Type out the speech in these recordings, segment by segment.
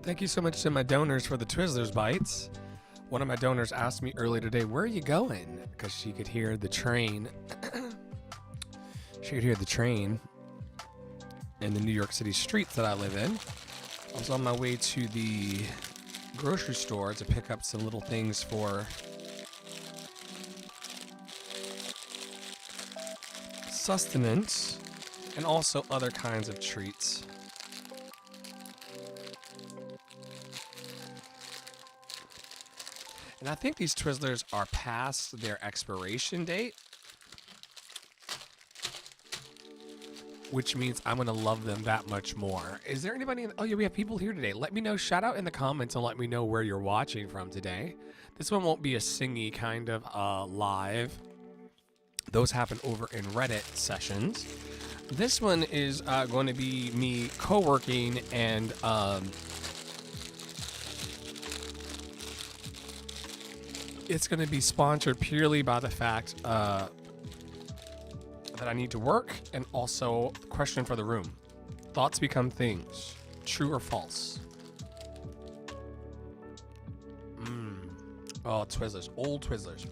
Thank you so much to my donors for the Twizzlers Bites. One of my donors asked me earlier today, where are you going? Because she could hear the train. She could hear the train in the New York City streets that I live in. I was on my way to the grocery store to pick up some little things for sustenance and also other kinds of treats. And I think these Twizzlers are past their expiration date, which means I'm going to love them that much more. Is there anybody? Oh, yeah, we have people here today. Let me know. Shout out in the comments and let me know where you're watching from today. This one won't be a singy kind of live. Those happen over in Reddit sessions. This one is going to be me co-working and it's going to be sponsored purely by the fact that I need to work, and also question for the room. Thoughts become things. True or false? Oh, Twizzlers. Old Twizzlers.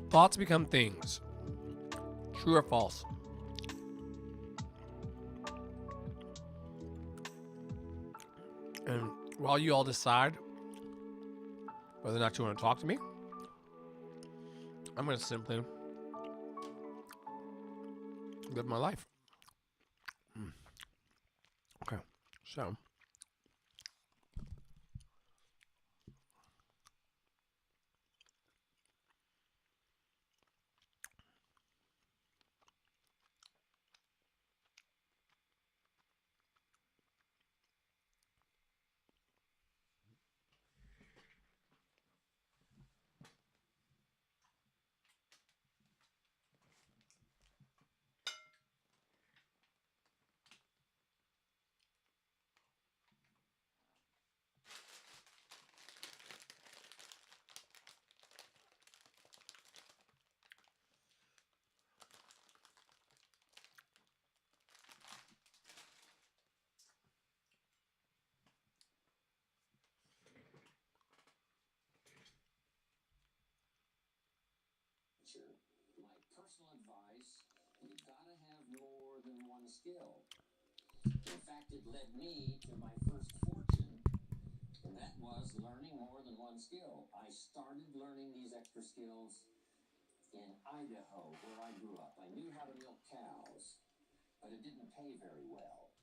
Thoughts become things. True or false? And while you all decide whether or not you want to talk to me, I'm going to simply live my life. Okay, so my personal advice, you gotta have more than one skill. In fact, it led me to my first fortune, and that was learning more than one skill. I started learning these extra skills in Idaho, where I grew up. I knew how to milk cows, but it didn't pay very well.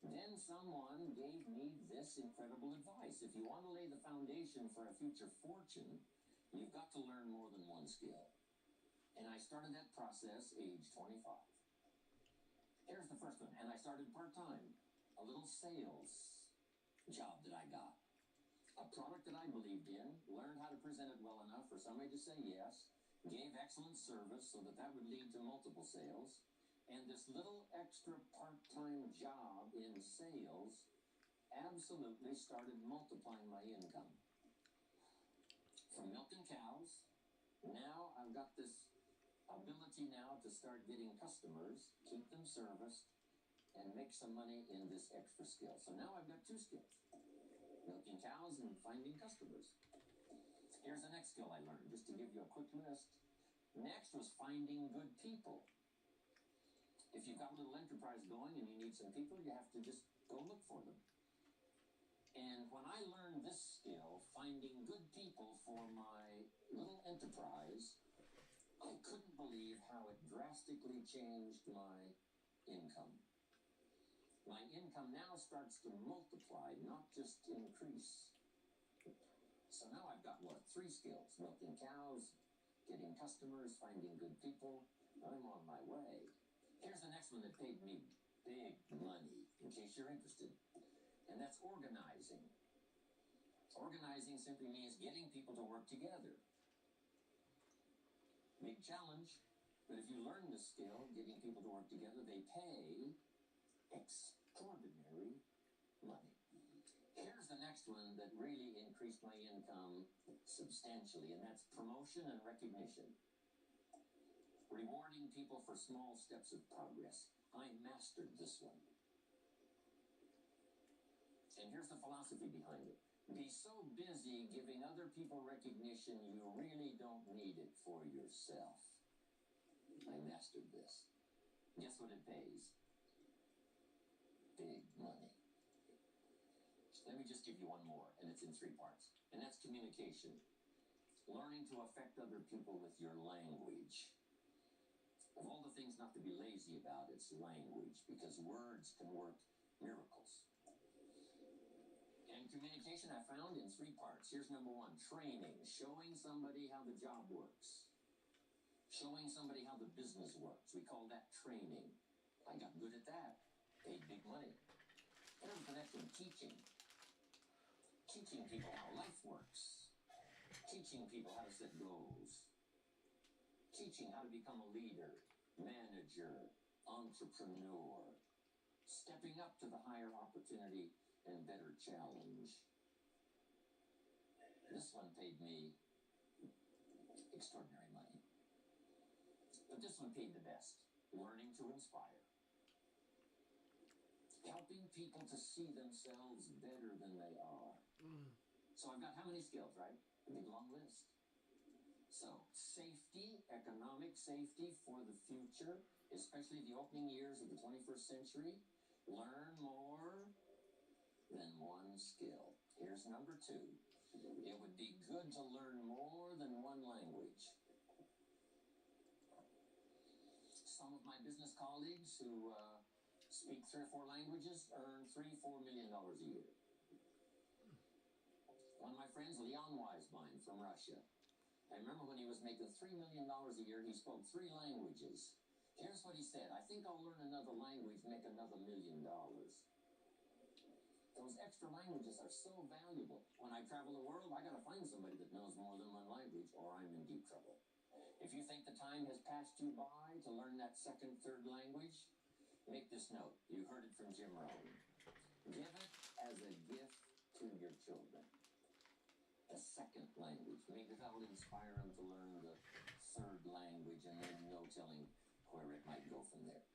Then someone gave me this incredible advice. If you want to lay the foundation for a future fortune, you've got to learn more than one skill. And I started that process age 25. Here's the first one. And I started part-time. A little sales job that I got. A product that I believed in, learned how to present it well enough for somebody to say yes, gave excellent service so that that would lead to multiple sales. And this little extra part-time job in sales absolutely started multiplying my income. From milking cows, now I've got this ability now to start getting customers, keep them serviced, and make some money in this extra skill. So now I've got two skills, milking cows and finding customers. Here's the next skill I learned, just to give you a quick list. Next was finding good people. If you've got a little enterprise going and you need some people, you have to just go look for them. And when I learned this skill, finding good people for my little enterprise, I couldn't believe how it drastically changed my income. My income now starts to multiply, not just increase. So now I've got, what, three skills: milking cows, getting customers, finding good people. I'm on my way. Here's the next one that paid me big money, in case you're interested, and that's organizing. Organizing simply means getting people to work together. Big challenge, but if you learn this skill, getting people to work together, they pay extraordinary money. Here's the next one that really increased my income substantially, and that's promotion and recognition. Rewarding people for small steps of progress. I mastered this one. And here's the philosophy behind it. Be so busy giving other people recognition you really don't need it for yourself. I mastered this. Guess what it pays? Big money. Let me just give you one more, and it's in 3 parts. And that's communication. Learning to affect other people with your language. Of all the things not to be lazy about, it's language, because words can work miracles. And communication I found in 3 parts. Here's number 1, training, showing somebody how the job works. Showing somebody how the business works. We call that training. I got good at that. Paid big money. There's the next one, teaching. Teaching people how life works. Teaching people how to set goals. Teaching how to become a leader, manager, entrepreneur. Stepping up to the higher opportunity and better challenge. This one paid me extraordinary money. But this one paid the best. Learning to inspire. Helping people to see themselves better than they are. So I've got how many skills, right? A big long list. So, safety, economic safety for the future, especially the opening years of the 21st century. Learn more than one skill. Here's number 2. It would be good to learn more than one language. Some of my business colleagues who speak 3 or 4 languages earn $3-4 million a year. One of my friends, Leon Weisbein from Russia. I remember when he was making $3 million a year, he spoke 3 languages. Here's what he said: I think I'll learn another language, make another $1 million. Those extra languages are so valuable. When I travel the world, I gotta find somebody that knows more than one language, or I'm in deep trouble. If you think the time has passed you by to learn that 2nd, 3rd language, make this note. You heard it from Jim Rohn. Give it as a gift to your children. The 2nd language. Maybe that'll inspire them to learn the 3rd language, and then no telling where it might go from there.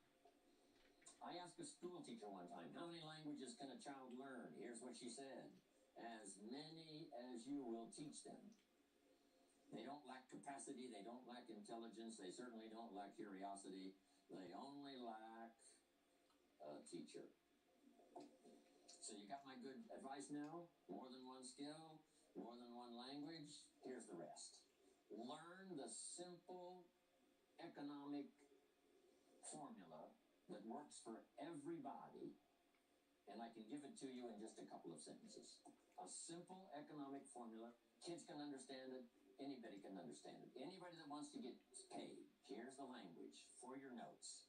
I asked a school teacher one time, how many languages can a child learn? Here's what she said: as many as you will teach them. They don't lack capacity, they don't lack intelligence, they certainly don't lack curiosity. They only lack a teacher. So you got my good advice now? More than one skill, more than one language. Here's the rest. Learn the simple economic formula that works for everybody, and I can give it to you in just a couple of sentences. A simple economic formula. Kids can understand it. Anybody can understand it. Anybody that wants to get paid. Here's the language for your notes.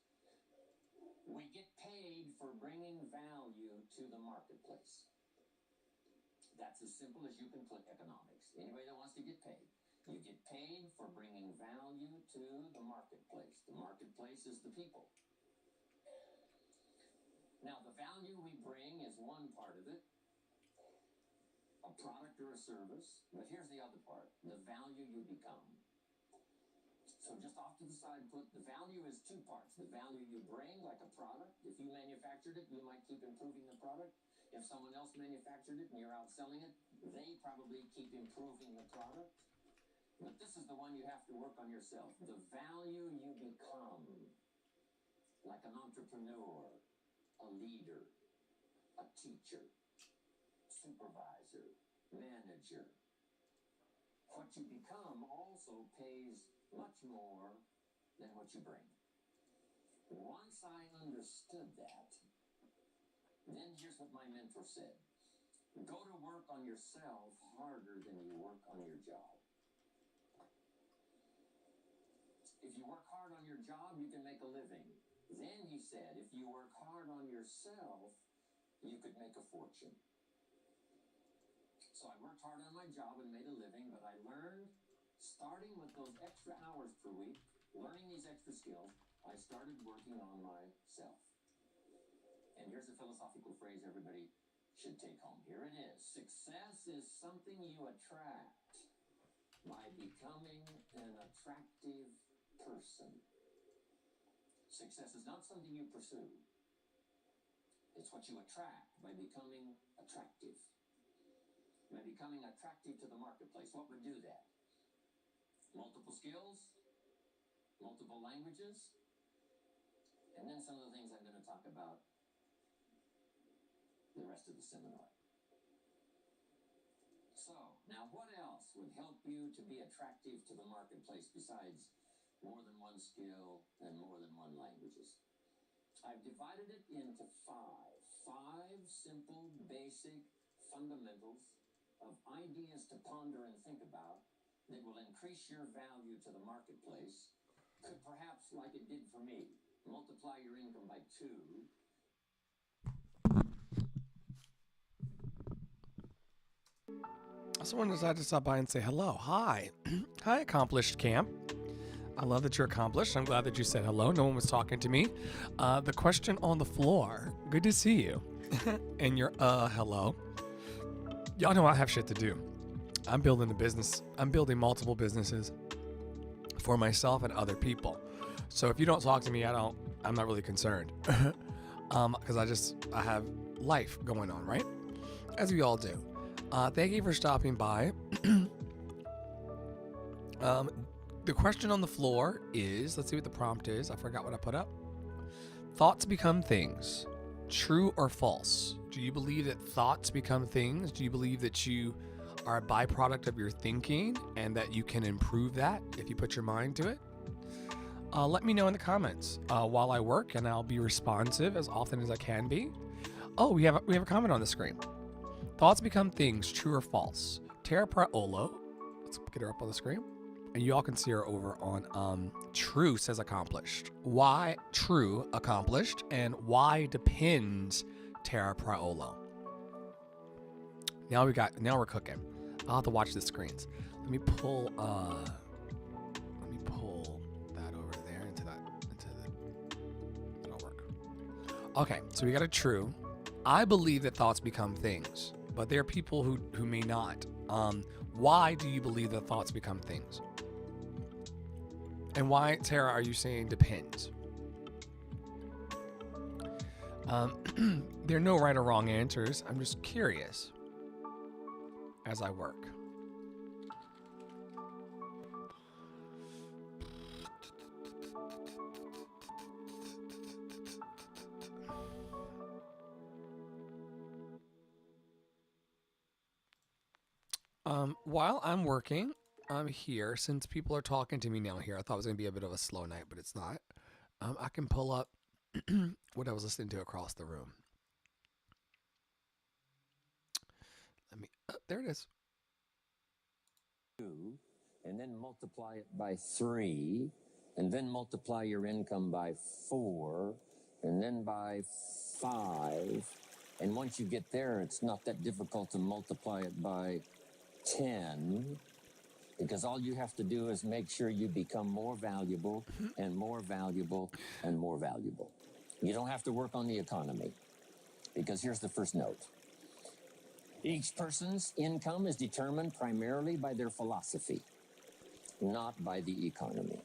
We get paid for bringing value to the marketplace. That's as simple as you can put economics. Anybody that wants to get paid. You get paid for bringing value to the marketplace. The marketplace is the people. Now, the value we bring is one part of it. A product or a service. But here's the other part. The value you become. So just off to the side, put the value is 2 parts. The value you bring, like a product. If you manufactured it, you might keep improving the product. If someone else manufactured it and you're out selling it, they probably keep improving the product. But this is the one you have to work on yourself. The value you become, like an entrepreneur, a leader, a teacher, supervisor, manager. What you become also pays much more than what you bring. Once I understood that, then here's what my mentor said. Go to work on yourself harder than you work on your job. If you work hard on your job, you can make a living. Then he said, if you work hard on yourself, you could make a fortune. So I worked hard on my job and made a living, but I learned, starting with those extra hours per week, learning these extra skills, I started working on myself. And here's a philosophical phrase everybody should take home. Here it is. Success is something you attract by becoming an attractive person. Success is not something you pursue. It's what you attract by becoming attractive. By becoming attractive to the marketplace. What would do that? Multiple skills, multiple languages, and then some of the things I'm going to talk about the rest of the seminar. So, now what else would help you to be attractive to the marketplace besides more than one skill and more than one languages? I've divided it into five simple, basic fundamentals of ideas to ponder and think about that will increase your value to the marketplace. Could perhaps, like it did for me, multiply your income by 2. Someone decided to stop by and say hello. Hi. Hi, Accomplished Camp. I love that you're accomplished. I'm glad that you said hello. No one was talking to me. The question on the floor. Good to see you. And you're, hello. Y'all know I have shit to do. I'm building a business. I'm building multiple businesses for myself and other people. So if you don't talk to me, I'm not really concerned. Because I have life going on, right? As we all do. Thank you for stopping by. The question on the floor is, let's see what the prompt is. I forgot what I put up. Thoughts become things. True or false? Do you believe that thoughts become things? Do you believe that you are a byproduct of your thinking and that you can improve that if you put your mind to it? Let me know in the comments while I work, and I'll be responsive as often as I can be. Oh, we have a comment on the screen. Thoughts become things, true or false? Tara Praolo, let's get her up on the screen. And you all can see her over on True says accomplished. Why true accomplished and why depends Tara Praolo. Now we're cooking. I'll have to watch the screens. Let me pull that over there into that'll work. Okay, so we got a true. I believe that thoughts become things, but there are people who may not. Why do you believe that thoughts become things? And why, Tara, are you saying depends? There are no right or wrong answers. I'm just curious as I work. While I'm working, I'm here. Since people are talking to me now here, I thought it was going to be a bit of a slow night, but it's not. I can pull up what I was listening to across the room. There it is. 2, and then multiply it by 3, and then multiply your income by 4, and then by 5. And once you get there, it's not that difficult to multiply it by 10, because all you have to do is make sure you become more valuable and more valuable and more valuable. You don't have to work on the economy, because here's the first note. Each person's income is determined primarily by their philosophy, not by the economy.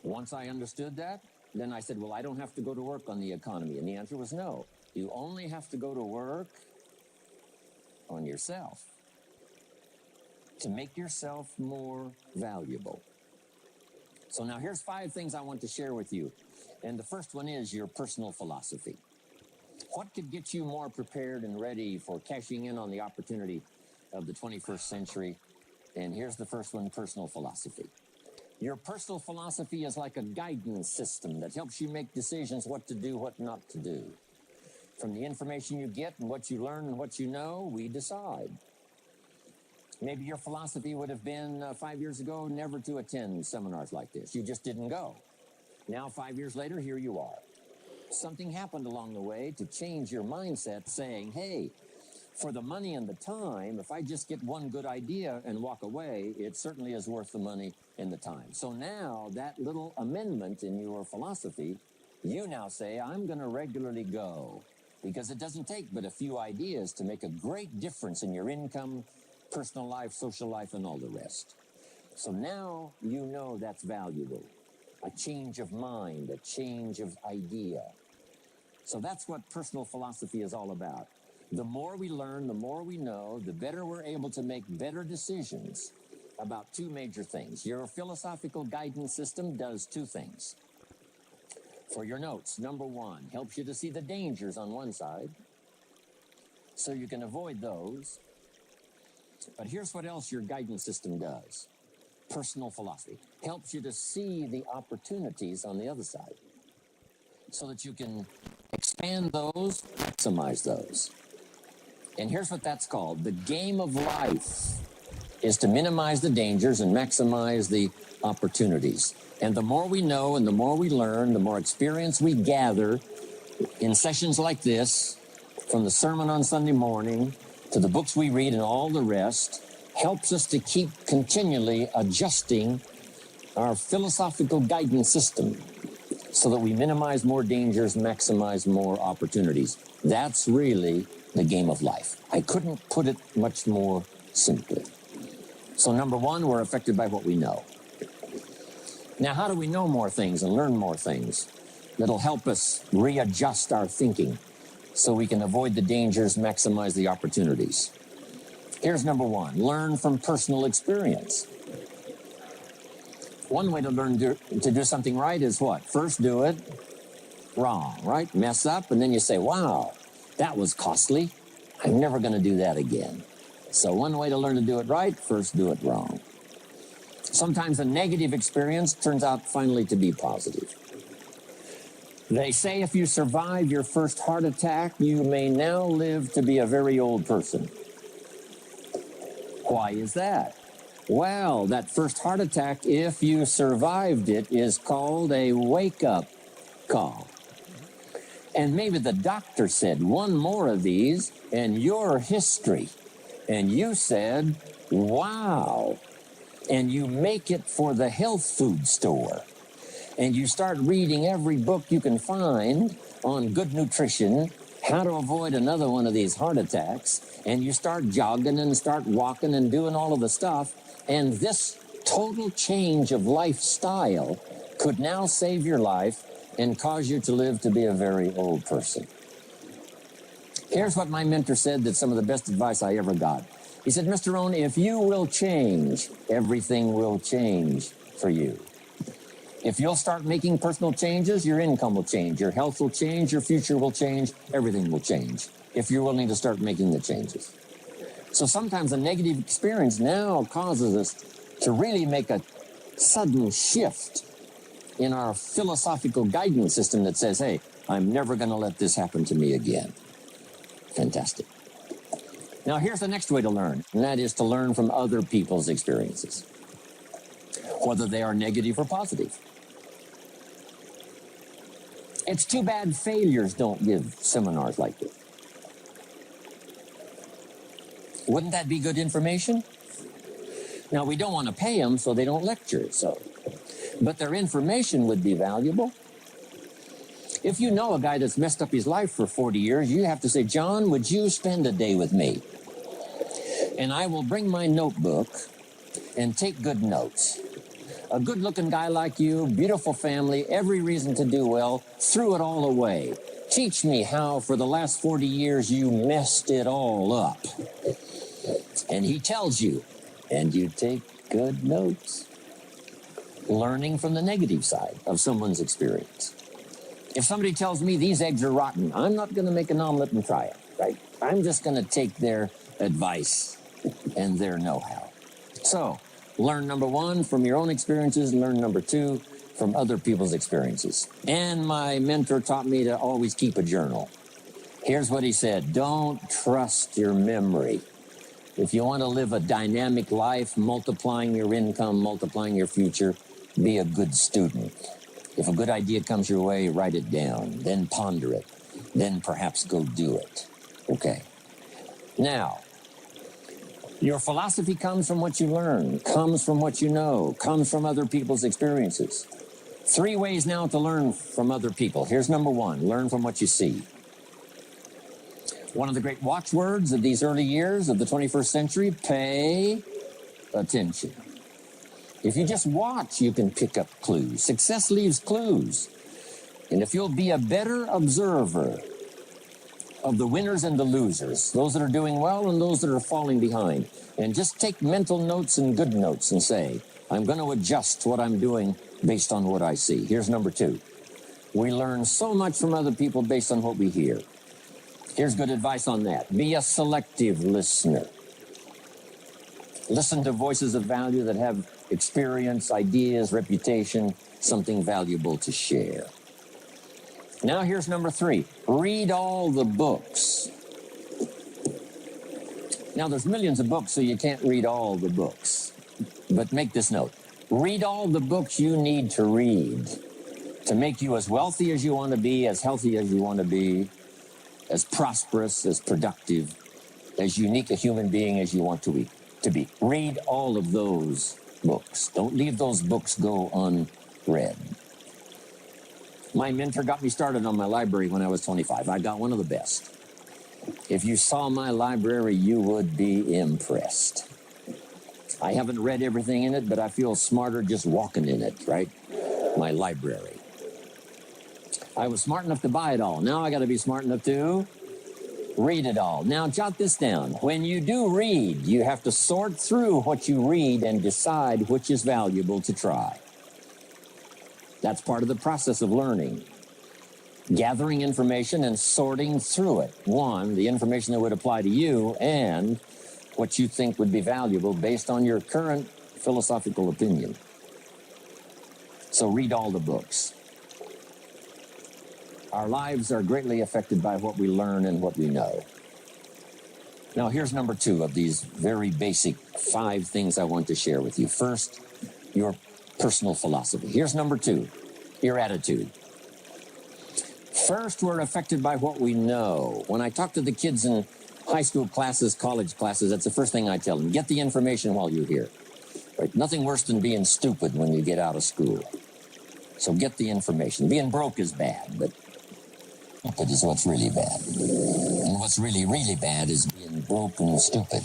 Once I understood that, then I said, well, I don't have to go to work on the economy. And the answer was no. You only have to go to work on yourself to make yourself more valuable. So now here's 5 things I want to share with you. And the first one is your personal philosophy. What could get you more prepared and ready for cashing in on the opportunity of the 21st century? And here's the first one, personal philosophy. Your personal philosophy is like a guidance system that helps you make decisions what to do, what not to do. From the information you get and what you learn and what you know, we decide. Maybe your philosophy would have been 5 years ago never to attend seminars like this. You just didn't go. Now, 5 years later, here you are. Something happened along the way to change your mindset, saying, hey, for the money and the time, if I just get one good idea and walk away, it certainly is worth the money and the time. So now that little amendment in your philosophy, you now say, I'm going to regularly go, because it doesn't take but a few ideas to make a great difference in your income, personal life, social life, and all the rest. So now you know that's valuable. a change of mind, a change of idea. So that's what personal philosophy is all about. The more we learn, the more we know, the better we're able to make better decisions about two major things. Your philosophical guidance system does two things. For your notes, number one, helps you to see the dangers on one side so you can avoid those. But here's what else your guidance system does. Personal philosophy helps you to see the opportunities on the other side so that you can expand those, maximize those. And here's what that's called. The game of life is to minimize the dangers and maximize the opportunities. And the more we know and the more we learn, the more experience we gather in sessions like this, from the sermon on Sunday morning to the books we read and all the rest, helps us to keep continually adjusting our philosophical guidance system so that we minimize more dangers, maximize more opportunities. That's really the game of life. I couldn't put it much more simply. So number one, we're affected by what we know. Now, how do we know more things and learn more things that'll help us readjust our thinking so we can avoid the dangers, maximize the opportunities? Here's number one, learn from personal experience. One way to learn to do something right is what? First do it wrong, right? Mess up, and then you say, wow, that was costly. I'm never going to do that again. So one way to learn to do it right, first do it wrong. Sometimes a negative experience turns out finally to be positive. They say if you survive your first heart attack, you may now live to be a very old person. Why is that? Well, that first heart attack, if you survived it, is called a wake-up call. And maybe the doctor said, one more of these and you're history. And you said, wow. And you make it for the health food store. And you start reading every book you can find on good nutrition, how to avoid another one of these heart attacks. And you start jogging and start walking and doing all of the stuff. And this total change of lifestyle could now save your life and cause you to live to be a very old person. Here's what my mentor said, that's some of the best advice I ever got. He said, Mr. Rohn, if you will change, everything will change for you. If you'll start making personal changes, your income will change, your health will change, your future will change, everything will change, if you're willing to start making the changes. So sometimes a negative experience now causes us to really make a sudden shift in our philosophical guidance system that says, hey, I'm never going to let this happen to me again. Fantastic. Now, here's the next way to learn, and that is to learn from other people's experiences, whether they are negative or positive. It's too bad failures don't give seminars like this. Wouldn't that be good information? Now, we don't want to pay them, so they don't lecture, but their information would be valuable. If you know a guy that's messed up his life for 40 years, you have to say, John, would you spend a day with me? And I will bring my notebook and take good notes. A good-looking guy like you, beautiful family, every reason to do well, threw it all away. Teach me how for the last 40 years you messed it all up. And he tells you, and you take good notes. Learning from the negative side of someone's experience. If somebody tells me these eggs are rotten, I'm not going to make an omelet and try it, right? I'm just going to take their advice and their know-how. So, learn number one from your own experiences, learn number two from other people's experiences. And my mentor taught me to always keep a journal. Here's what he said, don't trust your memory. If you want to live a dynamic life, multiplying your income, multiplying your future, be a good student. If a good idea comes your way, write it down, then ponder it, then perhaps go do it. Okay. Now, your philosophy comes from what you learn, comes from what you know, comes from other people's experiences. 3 ways now to learn from other people. Here's number one, learn from what you see. One of the great watchwords of these early years of the 21st century, pay attention. If you just watch, you can pick up clues. Success leaves clues. And if you'll be a better observer of the winners and the losers, those that are doing well and those that are falling behind, and just take mental notes and good notes and say, I'm going to adjust what I'm doing based on what I see. Here's number 2. We learn so much from other people based on what we hear. Here's good advice on that. Be a selective listener. Listen to voices of value that have experience, ideas, reputation, something valuable to share. Now here's number 3. Read all the books. Now there's millions of books, so you can't read all the books. But make this note. Read all the books you need to read to make you as wealthy as you want to be, as healthy as you want to be, as prosperous, as productive, as unique a human being as you want to be. Read all of those books. Don't leave those books go unread. My mentor got me started on my library when I was 25. I got one of the best. If you saw my library, you would be impressed. I haven't read everything in it, but I feel smarter just walking in it, right? My library. I was smart enough to buy it all. Now I got to be smart enough to read it all. Now jot this down. When you do read, you have to sort through what you read and decide which is valuable to try. That's part of the process of learning. Gathering information and sorting through it. One, the information that would apply to you, and what you think would be valuable based on your current philosophical opinion. So read all the books. Our lives are greatly affected by what we learn and what we know. Now here's number 2 of these very basic 5 things I want to share with you. First, your personal philosophy. Here's number 2, your attitude. First, we're affected by what we know. When I talk to the kids in high school classes, college classes, that's the first thing I tell them. Get the information while you're here. Right? Nothing worse than being stupid when you get out of school. So get the information. Being broke is bad, but stupid is what's really bad. And what's really, really bad is being broke and stupid.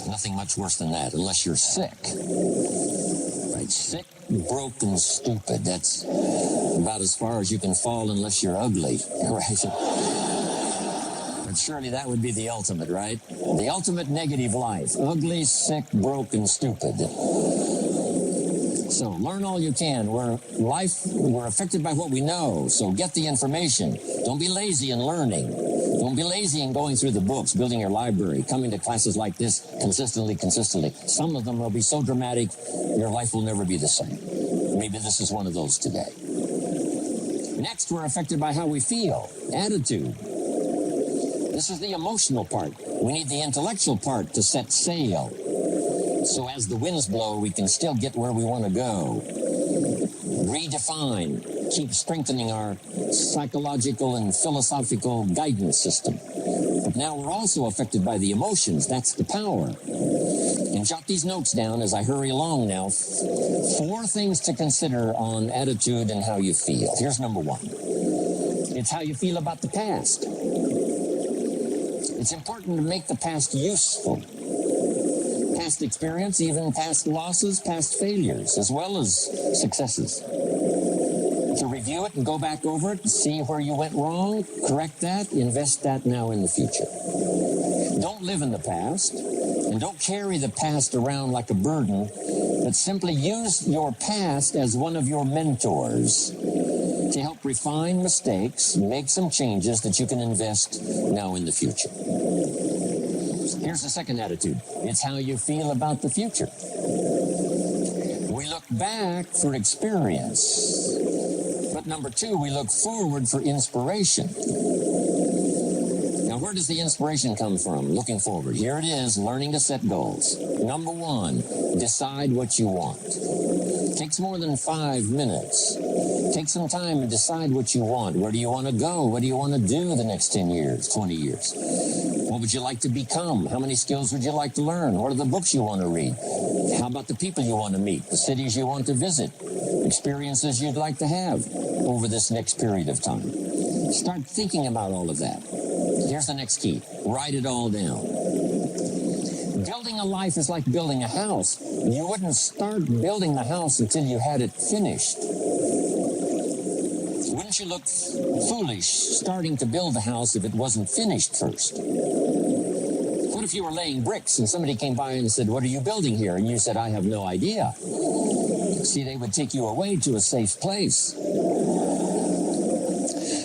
Nothing much worse than that, unless you're sick. Right? Sick, broke, and stupid. That's about as far as you can fall unless you're ugly. Right? But surely that would be the ultimate, right? The ultimate negative life. Ugly, sick, broke, and stupid. So learn all you can. We're affected by what we know. So get the information. Don't be lazy in learning. Don't be lazy in going through the books, building your library, coming to classes like this consistently. Some of them will be so dramatic, your life will never be the same. Maybe this is one of those today. Next, we're affected by how we feel. Attitude. This is the emotional part. We need the intellectual part to set sail. So as the winds blow, we can still get where we want to go. Redefine. Keep strengthening our psychological and philosophical guidance system. But now we're also affected by the emotions. That's the power. And jot these notes down as I hurry along now. 4 things to consider on attitude and how you feel. Here's number 1. It's how you feel about the past. It's important to make the past useful. Past experience, even past losses, past failures, as well as successes. To review it and go back over it, see where you went wrong, correct that, invest that now in the future. Don't live in the past, and don't carry the past around like a burden, but simply use your past as one of your mentors to help refine mistakes, make some changes that you can invest now in the future. Here's the second attitude. It's how you feel about the future. We look back for experience. But number 2, we look forward for inspiration. Now, where does the inspiration come from? Looking forward. Here it is, learning to set goals. Number 1, decide what you want. Takes more than 5 minutes. Take some time and decide what you want. Where do you want to go? What do you want to do the next 10 years, 20 years? What would you like to become? How many skills would you like to learn? What are the books you want to read? How about the people you want to meet? The cities you want to visit? Experiences you'd like to have over this next period of time? Start thinking about all of that. Here's the next key. Write it all down. Building a life is like building a house. You wouldn't start building the house until you had it finished. Wouldn't you look foolish starting to build the house if it wasn't finished first? What if you were laying bricks and somebody came by and said, "What are you building here?" And you said, "I have no idea." See, they would take you away to a safe place.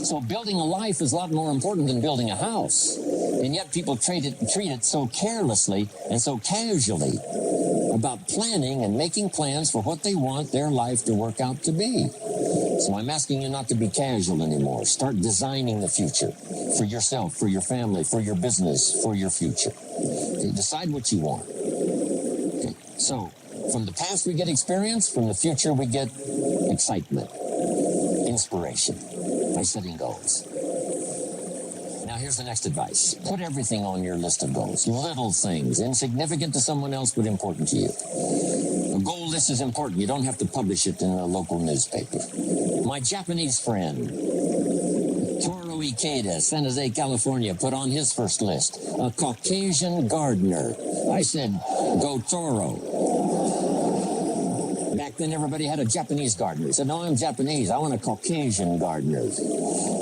So building a life is a lot more important than building a house. And yet people treat it so carelessly and so casually about planning and making plans for what they want their life to work out to be. So I'm asking you not to be casual anymore. Start designing the future for yourself, for your family, for your business, for your future. Okay, decide what you want. Okay, so from the past we get experience, from the future we get excitement, inspiration by setting goals. Now here's the next advice. Put everything on your list of goals. Little things, insignificant to someone else but important to you. A goal list is important. You don't have to publish it in a local newspaper. My Japanese friend, Toro Ikeda, San Jose, California, put on his first list a Caucasian gardener. I said, go Toro. Back then everybody had a Japanese gardener. He said, no, I'm Japanese. I want a Caucasian gardener.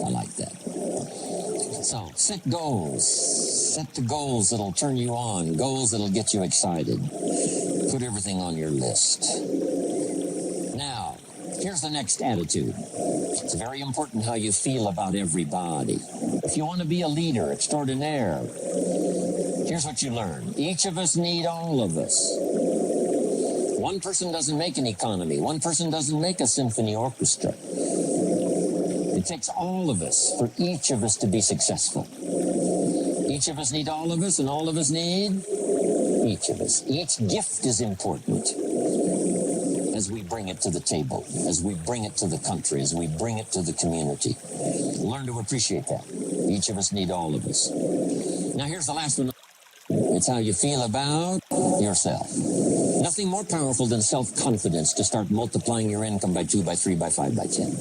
I like that. So set goals. Set the goals that'll turn you on. Goals that'll get you excited. Put everything on your list. Now, here's the next attitude. It's very important how you feel about everybody. If you want to be a leader extraordinaire, here's what you learn. Each of us need all of us. One person doesn't make an economy. One person doesn't make a symphony orchestra. It takes all of us for each of us to be successful. Each of us need all of us, and all of us need each of us. Each gift is important as we bring it to the table, as we bring it to the country, as we bring it to the community. Learn to appreciate that. Each of us need all of us. Now here's the last one. It's how you feel about yourself. Nothing more powerful than self-confidence to start multiplying your income by 2, by 3, by 5, by 10.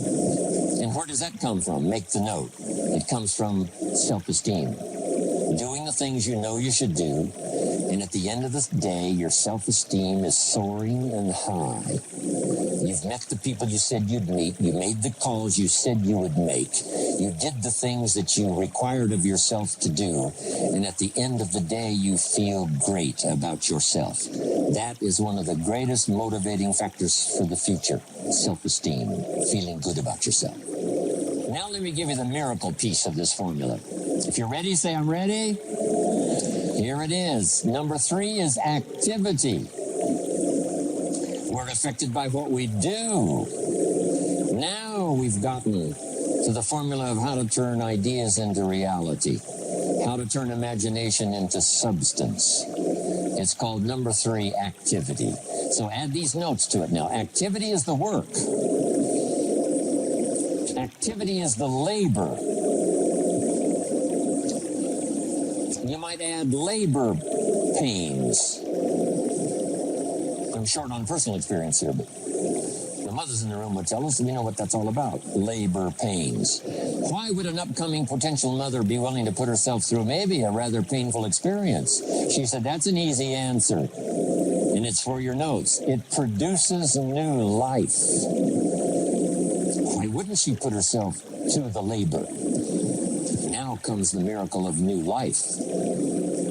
And where does that come from? Make the note. It comes from self-esteem. Doing the things you know you should do, and at the end of the day, your self-esteem is soaring and high. You've met the people you said you'd meet. You made the calls you said you would make. You did the things that you required of yourself to do, and at the end of the day, you feel great about yourself. That is one of the greatest motivating factors for the future. Self-esteem, feeling good about yourself. Now let me give you the miracle piece of this formula. If you're ready, say I'm ready. Here it is. Number 3 is activity. We're affected by what we do. Now we've gotten to the formula of how to turn ideas into reality, how to turn imagination into substance. It's called number 3, activity. So add these notes to it now. Activity is the work. Activity is the labor. You might add labor pains. I'm short on personal experience here, but the mothers in the room would tell us, you know what that's all about, labor pains. Why would an upcoming potential mother be willing to put herself through maybe a rather painful experience? She said, that's an easy answer, and it's for your notes. It produces new life. Why wouldn't she put herself through the labor? Now comes the miracle of new life.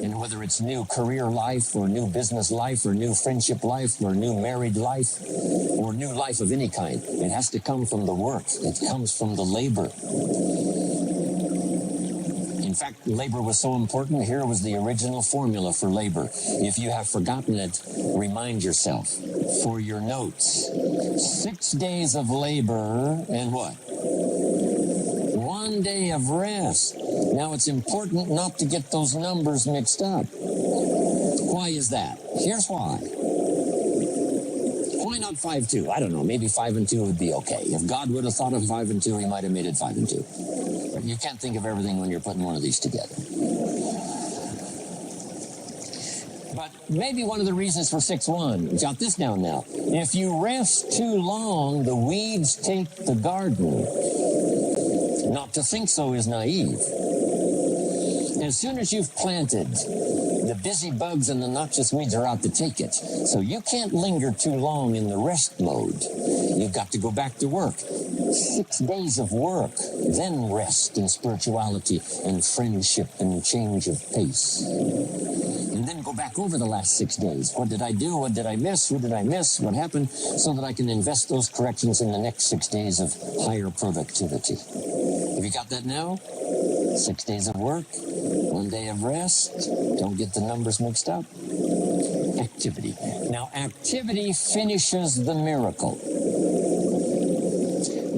And whether it's new career life or new business life or new friendship life or new married life or new life of any kind, it has to come from the work. It comes from the labor. In fact, labor was so important. Here was the original formula for labor. If you have forgotten it, remind yourself. For your notes, 6 days of labor and what? 1 day of rest. Now, it's important not to get those numbers mixed up. Why is that? Here's why. Why not 5-2? I don't know. Maybe 5 and 2 would be okay. If God would have thought of 5 and 2, he might have made it 5 and 2. But you can't think of everything when you're putting one of these together. But maybe one of the reasons for 6-1, jot this down now. If you rest too long, the weeds take the garden. Not to think so is naive. As soon as you've planted, The busy bugs and the noxious weeds are out to take it. So you can't linger too long in the rest mode. You've got to go back to work. 6 days of work, then rest and spirituality and friendship and change of pace. And then go back over the last 6 days. What did I do? What did I miss? Who did I miss? What happened? So that I can invest those corrections in the next 6 days of higher productivity. Have you got that now? 6 days of work, 1 day of rest. Don't get the numbers mixed up. Activity. Now, activity finishes the miracle.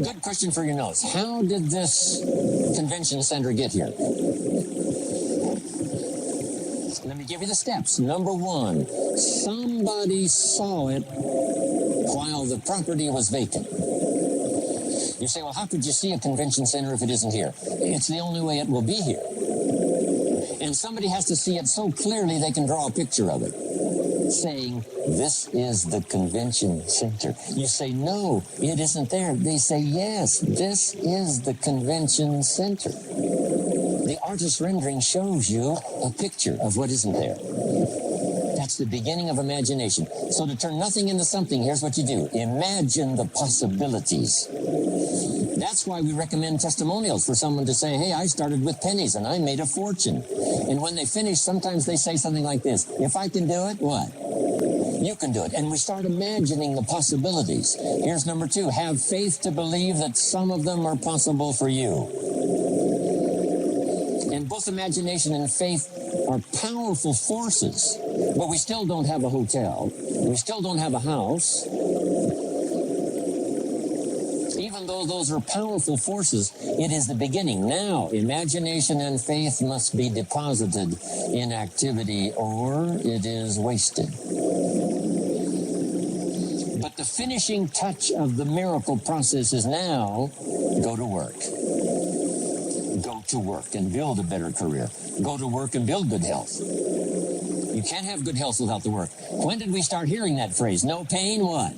Good question for your notes. How did this convention center get here? Let me give you the steps. Number 1, somebody saw it while the property was vacant. You say, well, how could you see a convention center if it isn't here? It's the only way it will be here. And somebody has to see it so clearly they can draw a picture of it, saying, this is the convention center. You say, no, it isn't there. They say, yes, this is the convention center. The artist's rendering shows you a picture of what isn't there. That's the beginning of imagination. So to turn nothing into something, here's what you do. Imagine the possibilities. That's why we recommend testimonials for someone to say, hey, I started with pennies and I made a fortune. And when they finish, sometimes they say something like this, if I can do it, what? You can do it. And we start imagining the possibilities. Here's number 2, have faith to believe that some of them are possible for you. And both imagination and faith are powerful forces, but we still don't have a hotel. We still don't have a house. Even though those are powerful forces, it is the beginning. Now, imagination and faith must be deposited in activity or it is wasted. But the finishing touch of the miracle process is now, go to work. Go to work and build a better career. Go to work and build good health. You can't have good health without the work. When did we start hearing that phrase? No pain, what?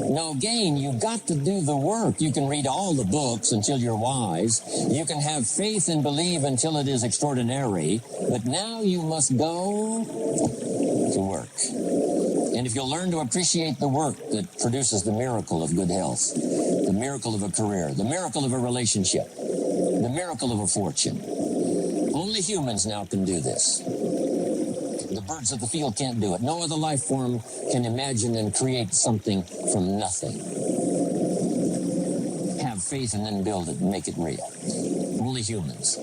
No gain. You've got to do the work. You can read all the books until you're wise. You can have faith and believe until it is extraordinary. But now you must go to work. And if you'll learn to appreciate the work that produces the miracle of good health, the miracle of a career, the miracle of a relationship, the miracle of a fortune, only humans now can do this. The birds of the field can't do it. No other life form can imagine and create something from nothing. Have faith and then build it and make it real. Only humans.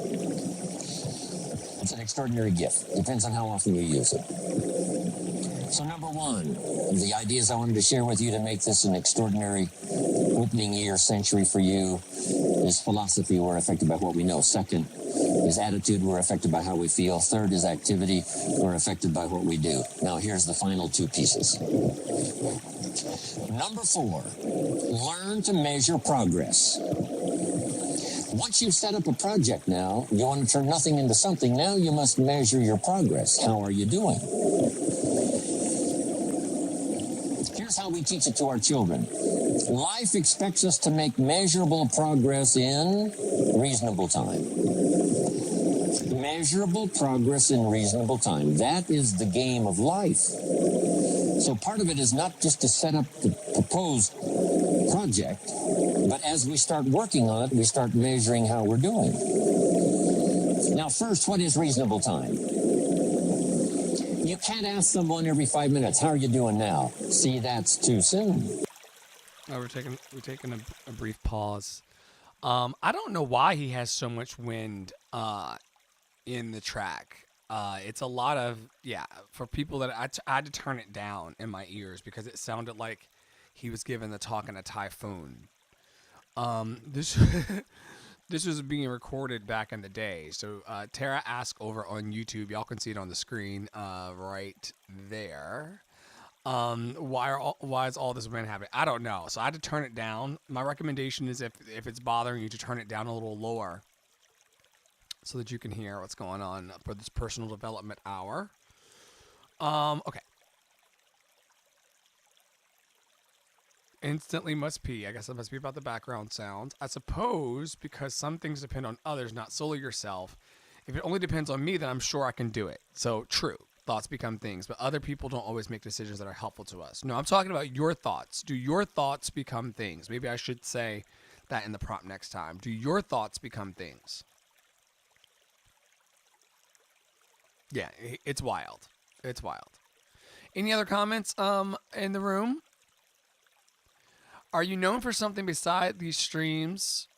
It's an extraordinary gift. Depends on how often you use it. So number 1, the ideas I wanted to share with you to make this an extraordinary opening year century for you is philosophy. We're affected by what we know. 2nd is attitude. We're affected by how we feel. 3rd is activity. We're affected by what we do. Now here's the final 2 pieces. Number 4, learn to measure progress. Once you've set up a project now, you want to turn nothing into something. Now you must measure your progress. How are you doing? Here's how we teach it to our children. Life expects us to make measurable progress in reasonable time. Measurable progress in reasonable time. That is the game of life. So part of it is not just to set up the proposed project, but as we start working on it, we start measuring how we're doing. Now, first, what is reasonable time? You can't ask someone every 5 minutes, how are you doing now? See, that's too soon. We're taking a brief pause. I don't know why he has so much wind in the track. It's a lot of, for people that I had to turn it down in my ears because it sounded like he was giving the talk in a typhoon. This this was being recorded back in the day. So Tara asked over on YouTube, y'all can see it on the screen right there. Why is all this wind happening? I don't know. So I had to turn it down. My recommendation is if it's bothering you to turn it down a little lower so that you can hear what's going on for this personal development hour. Okay. Instantly must pee. I guess it must be about the background sounds. I suppose because some things depend on others, not solely yourself. If it only depends on me, then I'm sure I can do it. So true. Thoughts become things, but other people don't always make decisions that are helpful to us. No, I'm talking about your thoughts. Do your thoughts become things? Maybe I should say that in the prompt next time. Do your thoughts become things? Yeah, it's wild. It's wild. Any other comments in the room? Are you known for something beside these streams?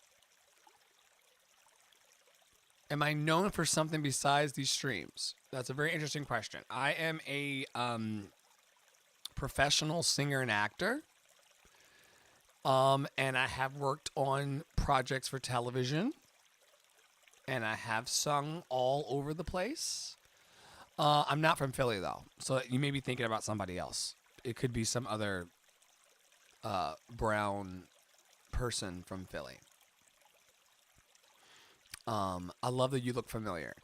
Am I known for something besides these streams? That's a very interesting question. I am a professional singer and actor. And I have worked on projects for television. And I have sung all over the place. I'm not from Philly, though. So you may be thinking about somebody else. It could be some other brown person from Philly. I love that you look familiar.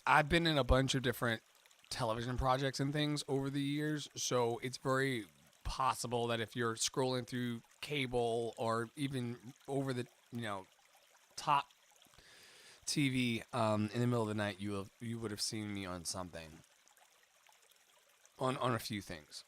I've been in a bunch of different television projects and things over the years, so it's very possible that if you're scrolling through cable or even over the top TV in the middle of the night, you would have seen me on something, on a few things.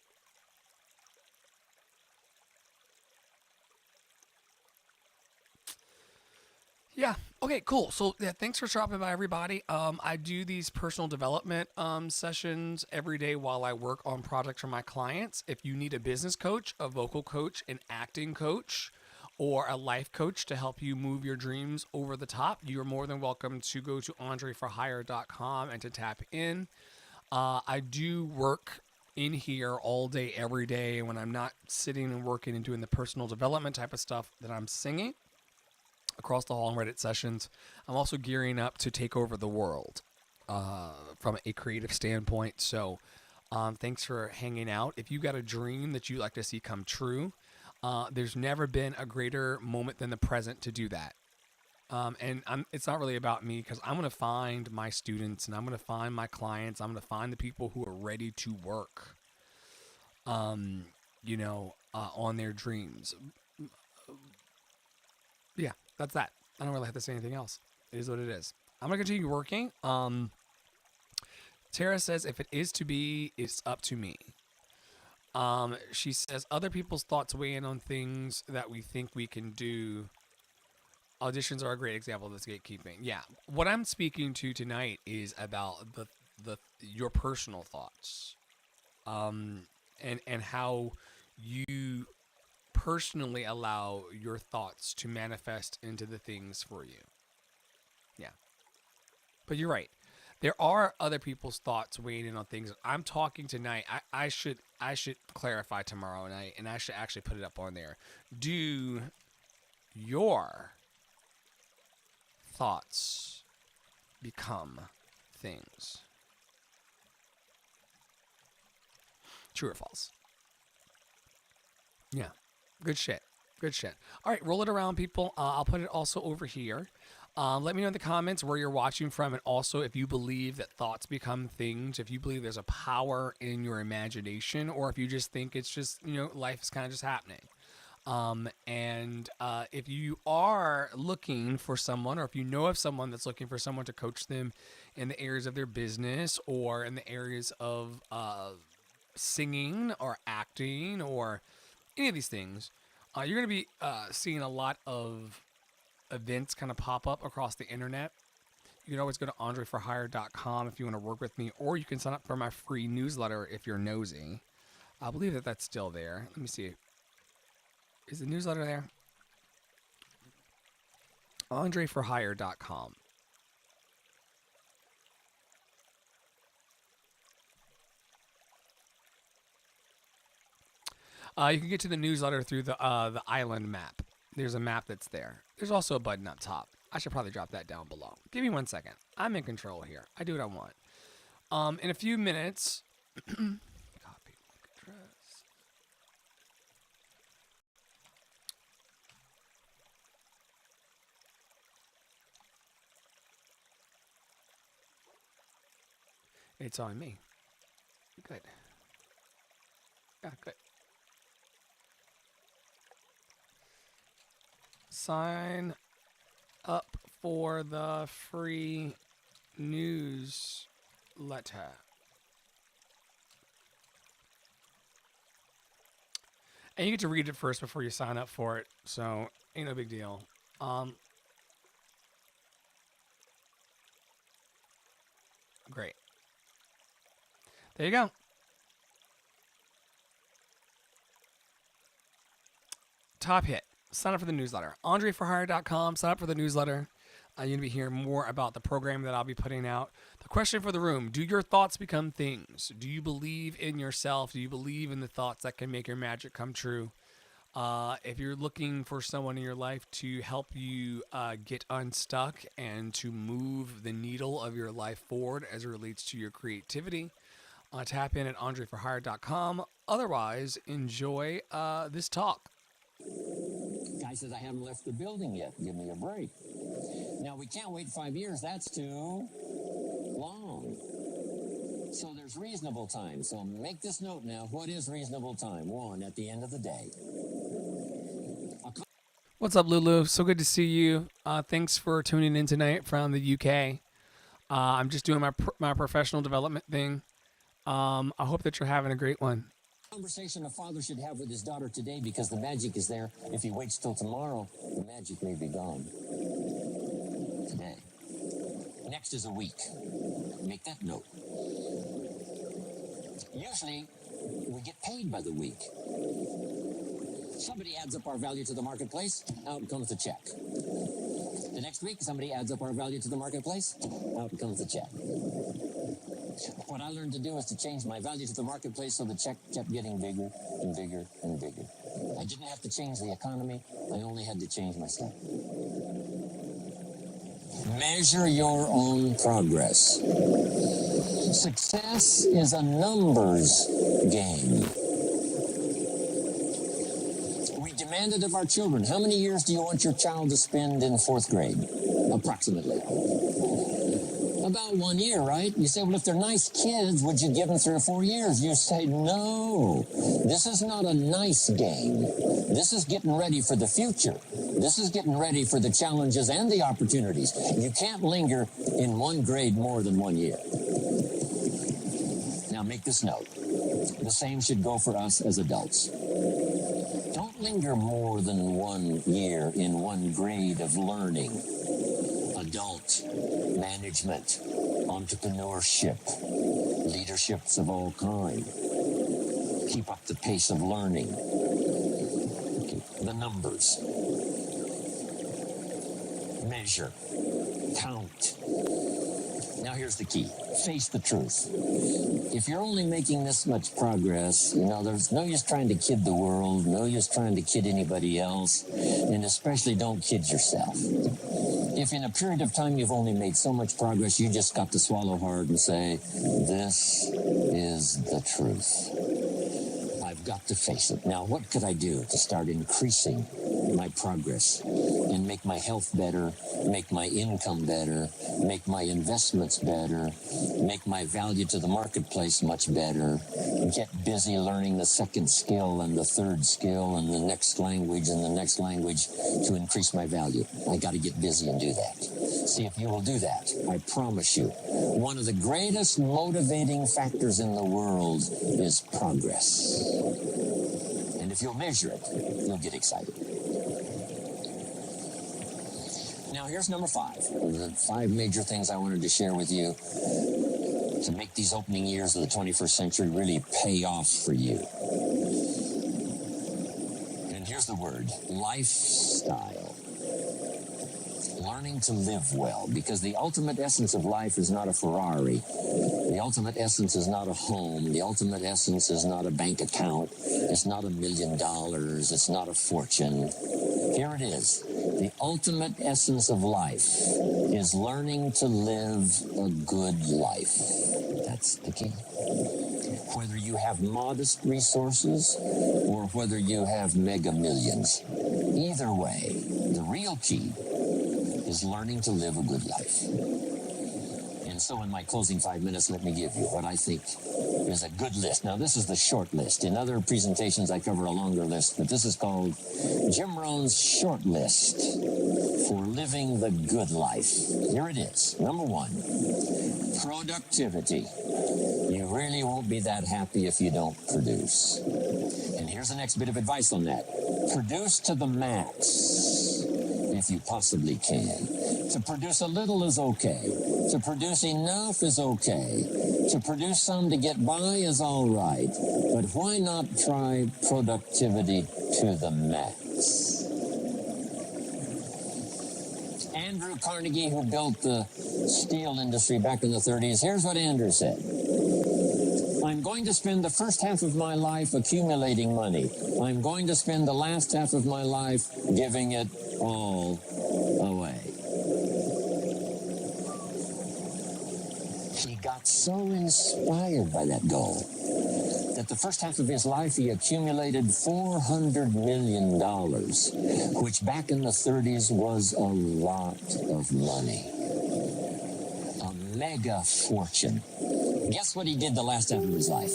Yeah. Okay, cool. So yeah, thanks for dropping by, everybody. I do these personal development sessions every day while I work on projects for my clients. If you need a business coach, a vocal coach, an acting coach, or a life coach to help you move your dreams over the top, you're more than welcome to go to andreforhire.com and to tap in. I do work in here all day, every day. When I'm not sitting and working and doing the personal development type of stuff, that I'm singing across the hall and Reddit sessions. I'm also gearing up to take over the world from a creative standpoint. So thanks for hanging out. If you got a dream that you like to see come true, there's never been a greater moment than the present to do that. It's not really about me, because I'm going to find my students and I'm going to find my clients. I'm going to find the people who are ready to work, on their dreams. Yeah, that's that. I don't really have to say anything else. It is what it is. I'm going to continue working. Tara says, if it is to be, it's up to me. She says, other people's thoughts weigh in on things that we think we can do. Auditions are a great example of this gatekeeping. Yeah. What I'm speaking to tonight is about your personal thoughts. And how you personally allow your thoughts to manifest into the things for you. Yeah. But you're right. There are other people's thoughts weighing in on things. I'm talking tonight. I should clarify tomorrow night, and I should actually put it up on there. Do your thoughts become things? True or false? Yeah. Good shit. Good shit. All right, roll it around, people. I'll put it also over here. Let me know in the comments where you're watching from, and also if you believe that thoughts become things, if you believe there's a power in your imagination, or if you just think it's just, life is kind of just happening. And if you are looking for someone, or if you know of someone that's looking for someone to coach them in the areas of their business, or in the areas of singing or acting or any of these things, you're going to be seeing a lot of events kind of pop up across the internet. You can always go to andreforhire.com if you want to work with me, or you can sign up for my free newsletter if you're nosy. I believe that that's still there. Let me see. Is the newsletter there? andreforhire.com. You can get to the newsletter through the island map. There's a map that's there. There's also a button up top. I should probably drop that down below. Give me 1 second. I'm in control here. I do what I want. In a few minutes, copy link address. It's on me. Good. Yeah, good. Sign up for the free newsletter. letter. And you get to read it first before you sign up for it, so ain't no big deal. Great. There you go. Top hit. Sign up for the newsletter. AndreForHire.com. Sign up for the newsletter. You're going to be hearing more about the program that I'll be putting out. The question for the room: do your thoughts become things? Do you believe in yourself? Do you believe in the thoughts that can make your magic come true? If you're looking for someone in your life to help you get unstuck and to move the needle of your life forward as it relates to your creativity, tap in at AndreForHire.com. Otherwise, enjoy this talk. Guy says, I haven't left the building yet. Give me a break. Now, we can't wait 5 years. That's too long. So there's reasonable time. So make this note now. What is reasonable time? 1, at the end of the day. What's up, Lulu? So good to see you. Thanks for tuning in tonight from the UK. I'm just doing my professional development thing. I hope that you're having a great one. Conversation a father should have with his daughter today, because the magic is there. If he waits till tomorrow, the magic may be gone today. Next is a week. Make that note. Usually, we get paid by the week. Somebody adds up our value to the marketplace, out comes the check. The next week, somebody adds up our value to the marketplace, out comes the check. What I learned to do is to change my value to the marketplace so the check kept getting bigger and bigger and bigger. I didn't have to change the economy. I only had to change myself. Measure your own progress. Success is a numbers game. We demanded of our children, how many years do you want your child to spend in 4th grade? Approximately. About 1 year, right? You say, well, if they're nice kids, would you give them 3 or 4 years? You say, no. This is not a nice game. This is getting ready for the future. This is getting ready for the challenges and the opportunities. You can't linger in 1 grade more than 1 year. Now, make this note. The same should go for us as adults. Don't linger more than 1 year in 1 grade of learning. Adult, management, entrepreneurship, leaderships of all kind. Keep up the pace of learning. Okay. The numbers. Measure. Count. Now here's the key. Face the truth. If you're only making this much progress, there's no use trying to kid the world, no use trying to kid anybody else, and especially don't kid yourself. If in a period of time you've only made so much progress, you just got to swallow hard and say, this is the truth. I've got to face it. Now, what could I do to start increasing my progress and make my health better, make my income better, make my investments better, make my value to the marketplace much better, get busy learning the second skill and the third skill and the next language and the next language to increase my value? I got to get busy and do that. See if you will do that. I promise you, one of the greatest motivating factors in the world is progress. And if you'll measure it, you'll get excited. Now, here's number 5. The 5 major things I wanted to share with you to make these opening years of the 21st century really pay off for you. And here's the word: lifestyle. Learning to live well, because the ultimate essence of life is not a Ferrari. The ultimate essence is not a home. The ultimate essence is not a bank account. It's not $1 million. It's not a fortune. Here it is. The ultimate essence of life is learning to live a good life. That's the key. Whether you have modest resources or whether you have mega millions, either way, the real key is learning to live a good life. And And so in my closing 5 minutes, let me give you what I think is a good list. Now, this is the short list. In other presentations, I cover a longer list, but this is called Jim Rohn's short list for living the good life. Here it is. Number 1, productivity. You really won't be that happy if you don't produce. And here's the next bit of advice on that. Produce to the max if you possibly can. To produce a little is okay. To produce enough is okay. To produce some to get by is all right. But why not try productivity to the max? Andrew Carnegie, who built the steel industry back in the 30s, here's what Andrew said. I'm going to spend the first half of my life accumulating money. I'm going to spend the last half of my life giving it all away. He got so inspired by that goal that the first half of his life he accumulated $400 million, which back in the 30s was a lot of money. A mega fortune. Guess what he did the last half of his life?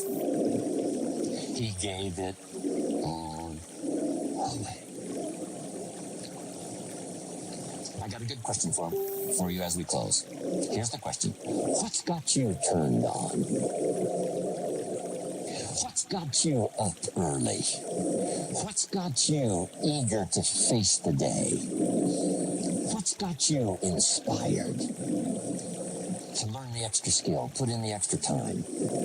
He gave it all away. I got a good question for you as we close. Here's the question. What's got you turned on? What's got you up early? What's got you eager to face the day? What's got you inspired? To learn the extra skill, put in the extra time,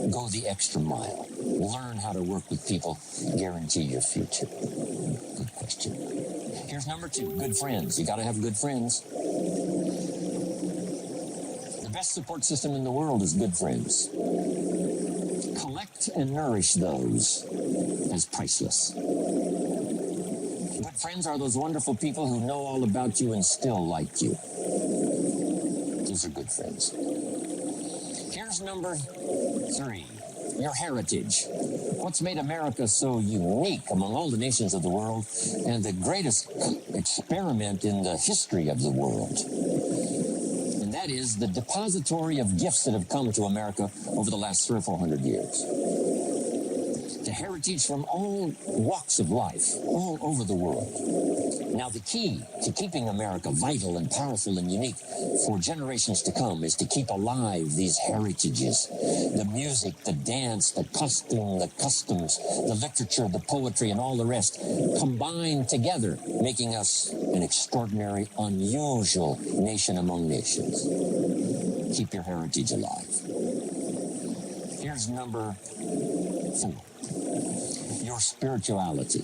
go the extra mile, learn how to work with people, guarantee your future. Good question. Here's number 2, good friends. You got to have good friends. The best support system in the world is good friends. Collect and nourish those as priceless. Good friends are those wonderful people who know all about you and still like you. Those are good friends. Here's number 3, your heritage. What's made America so unique among all the nations of the world and the greatest experiment in the history of the world? And that is the depository of gifts that have come to America over the last 300 or 400 years. The heritage from all walks of life, all over the world. Now, the key to keeping America vital and powerful and unique for generations to come is to keep alive these heritages. The music, the dance, the costume, the customs, the literature, the poetry, and all the rest combined together, making us an extraordinary, unusual nation among nations. Keep your heritage alive. Here's number 4. Your spirituality.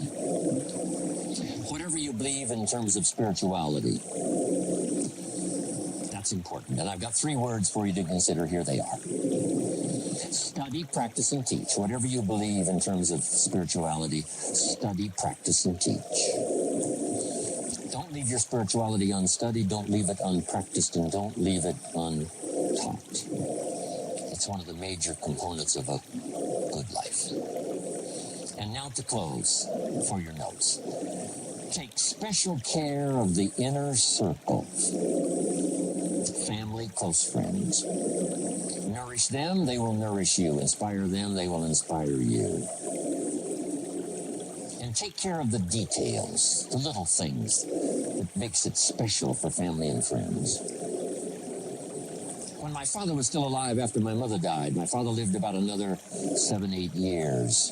Whatever you believe in terms of spirituality, that's important. And I've got 3 words for you to consider. Here they are. Study, practice, and teach. Whatever you believe in terms of spirituality, study, practice, and teach. Don't leave your spirituality unstudied. Don't leave it unpracticed. And don't leave it untaught. It's one of the major components of a good life. And now to close for your notes. Take special care of the inner circle. Family, close friends. Nourish them, they will nourish you. Inspire them, they will inspire you. And take care of the details, the little things that makes it special for family and friends. When my father was still alive after my mother died, my father lived about another 7-8 years.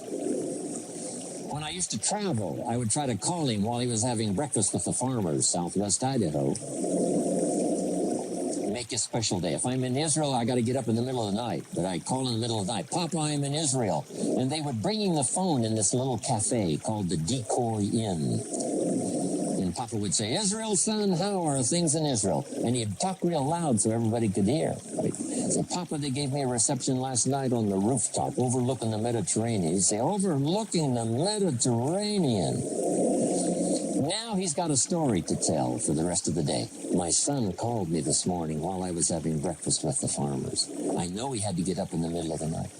When I used to travel, I would try to call him while he was having breakfast with the farmers, southwest Idaho. Make a special day. If I'm in Israel, I got to get up in the middle of the night. But I call in the middle of the night, Papa, I'm in Israel. And they would bring him the phone in this little cafe called the Decoy Inn. And Papa would say, Israel, son, how are things in Israel? And he'd talk real loud so everybody could hear. So, Papa, they gave me a reception last night on the rooftop overlooking the Mediterranean. He'd say, overlooking the Mediterranean. Now he's got a story to tell for the rest of the day. My son called me this morning while I was having breakfast with the farmers. I know he had to get up in the middle of the night.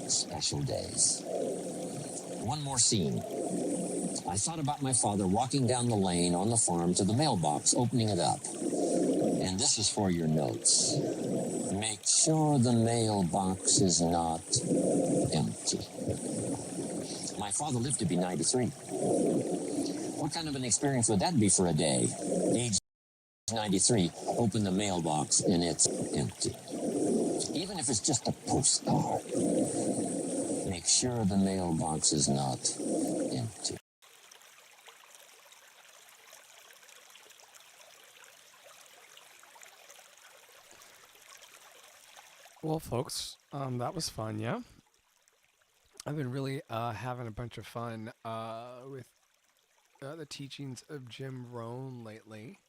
Special days. One more scene. I thought about my father walking down the lane on the farm to the mailbox, opening it up. And this is for your notes. Make sure the mailbox is not empty. My father lived to be 93. What kind of an experience would that be for a day? Age 93, open the mailbox and it's empty. Even if it's just a postcard, make sure the mailbox is not empty. Well, folks, that was fun, yeah? I've been really having a bunch of fun with the teachings of Jim Rohn lately.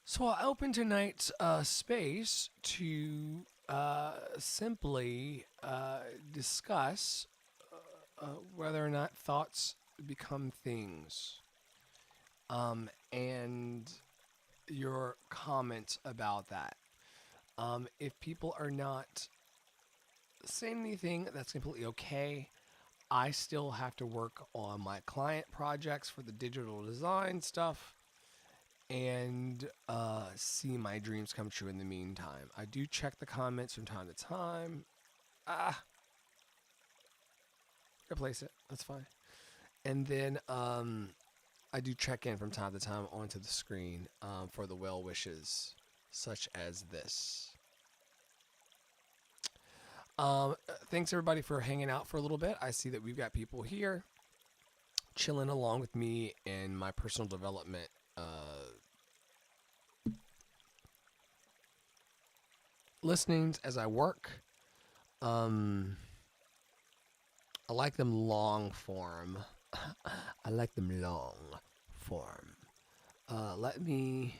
So I opened tonight's space to simply discuss whether or not thoughts become things, and your comments about that. If people are not saying anything, that's completely okay. I still have to work on my client projects for the digital design stuff and see my dreams come true in the meantime. I do check the comments from time to time. Replace it. That's fine. And then I do check in from time to time onto the screen for the well wishes, such as this. Thanks everybody for hanging out for a little bit. I see that we've got people here chilling along with me in my personal development listenings as I work. I like them long form. I like them long form. Let me...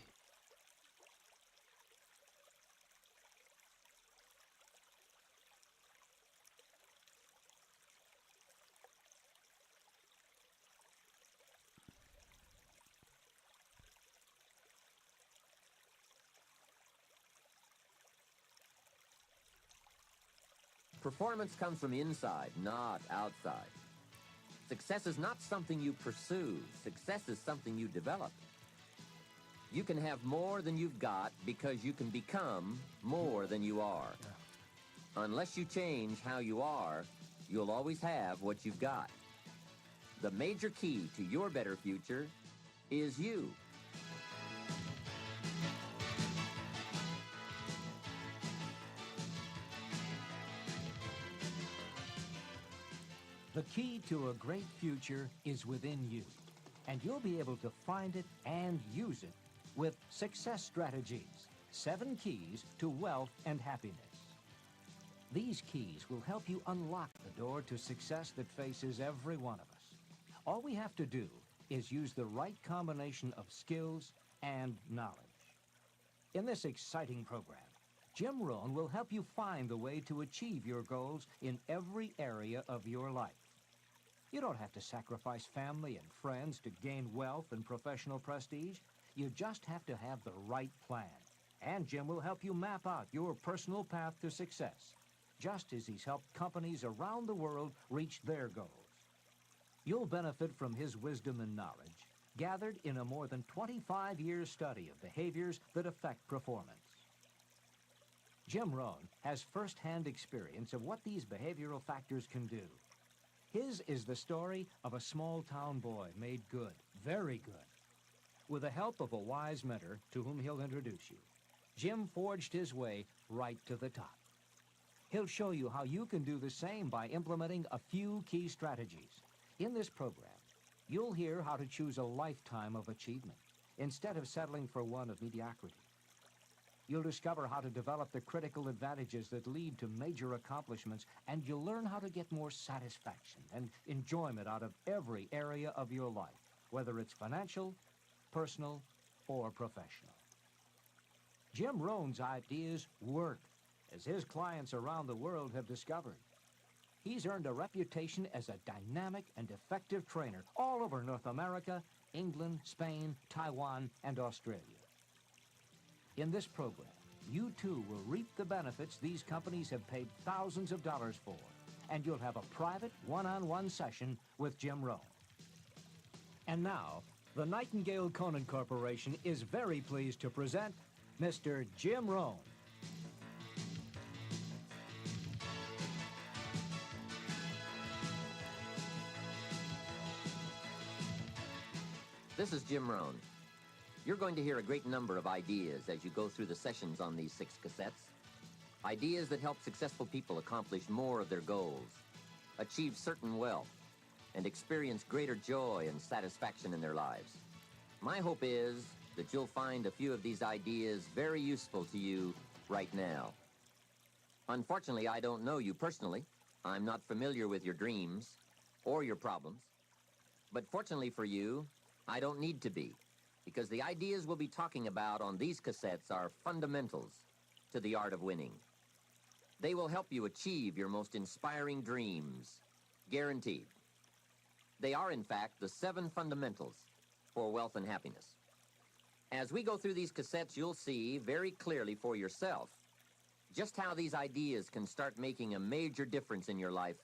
Performance comes from inside, not outside. Success is not something you pursue. Success is something you develop. You can have more than you've got because you can become more than you are. Unless you change how you are, you'll always have what you've got. The major key to your better future is you. The key to a great future is within you, and you'll be able to find it and use it with Success Strategies, 7 keys to wealth and happiness. These keys will help you unlock the door to success that faces every one of us. All we have to do is use the right combination of skills and knowledge. In this exciting program, Jim Rohn will help you find the way to achieve your goals in every area of your life. You don't have to sacrifice family and friends to gain wealth and professional prestige. You just have to have the right plan. And Jim will help you map out your personal path to success, just as he's helped companies around the world reach their goals. You'll benefit from his wisdom and knowledge, gathered in a more than 25-year study of behaviors that affect performance. Jim Rohn has first-hand experience of what these behavioral factors can do. His is the story of a small-town boy made good, very good. With the help of a wise mentor to whom he'll introduce you, Jim forged his way right to the top. He'll show you how you can do the same by implementing a few key strategies. In this program, you'll hear how to choose a lifetime of achievement instead of settling for one of mediocrity. You'll discover how to develop the critical advantages that lead to major accomplishments, and you'll learn how to get more satisfaction and enjoyment out of every area of your life, whether it's financial, personal, or professional. Jim Rohn's ideas work, as his clients around the world have discovered. He's earned a reputation as a dynamic and effective trainer all over North America, England, Spain, Taiwan, and Australia. In this program, you too will reap the benefits these companies have paid thousands of dollars for, and you'll have a private one-on-one session with Jim Rohn. And now, the Nightingale Conan Corporation is very pleased to present Mr. Jim Rohn. This is Jim Rohn. You're going to hear a great number of ideas as you go through the sessions on these 6 cassettes. Ideas that help successful people accomplish more of their goals, achieve certain wealth, and experience greater joy and satisfaction in their lives. My hope is that you'll find a few of these ideas very useful to you right now. Unfortunately, I don't know you personally. I'm not familiar with your dreams or your problems. But fortunately for you, I don't need to be, because the ideas we'll be talking about on these cassettes are fundamentals to the art of winning. They will help you achieve your most inspiring dreams, guaranteed. They are, in fact, the 7 fundamentals for wealth and happiness. As we go through these cassettes, you'll see very clearly for yourself just how these ideas can start making a major difference in your life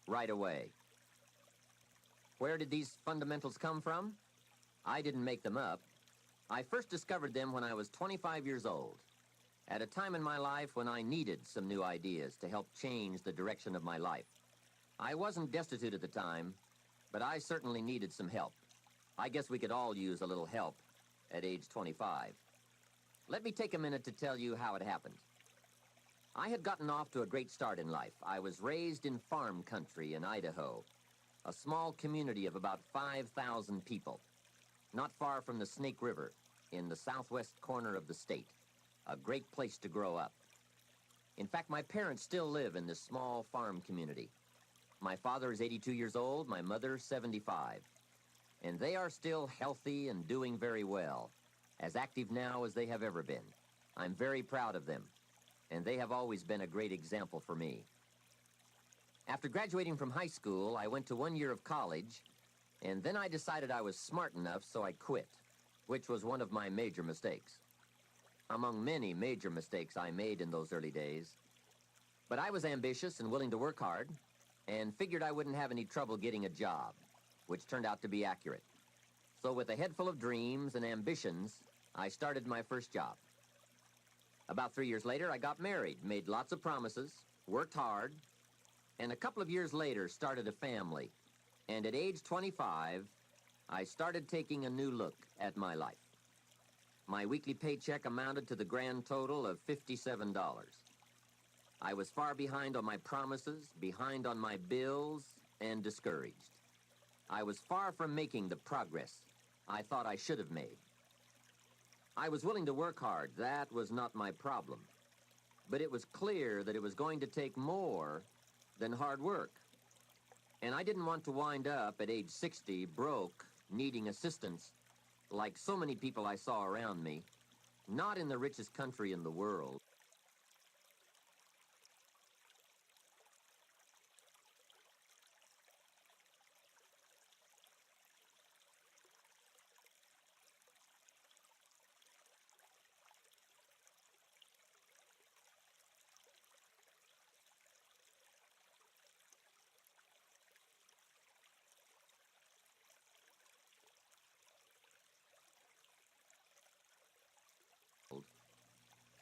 right away. Where did these fundamentals come from? I didn't make them up. I first discovered them when I was 25 years old, at a time in my life when I needed some new ideas to help change the direction of my life. I wasn't destitute at the time, but I certainly needed some help. I guess we could all use a little help at age 25. Let me take a minute to tell you how it happened. I had gotten off to a great start in life. I was raised in farm country in Idaho, a small community of about 5,000 people, not far from the Snake River in the southwest corner of the state, a great place to grow up. In fact, my parents still live in this small farm community. My father is 82 years old, my mother 75, and they are still healthy and doing very well, as active now as they have ever been. I'm very proud of them, and they have always been a great example for me. After graduating from high school, I went to 1 year of college, and then I decided I was smart enough, so I quit, which was one of my major mistakes. Among many major mistakes I made in those early days. But I was ambitious and willing to work hard, and figured I wouldn't have any trouble getting a job, which turned out to be accurate. So with a head full of dreams and ambitions, I started my first job. About 3 years later, I got married, made lots of promises, worked hard, and a couple of years later started a family. And at age 25, I started taking a new look at my life. My weekly paycheck amounted to the grand total of $57. I was far behind on my promises, behind on my bills, and discouraged. I was far from making the progress I thought I should have made. I was willing to work hard. That was not my problem. But it was clear that it was going to take more than hard work. And I didn't want to wind up at age 60 broke, needing assistance, like so many people I saw around me, not in the richest country in the world.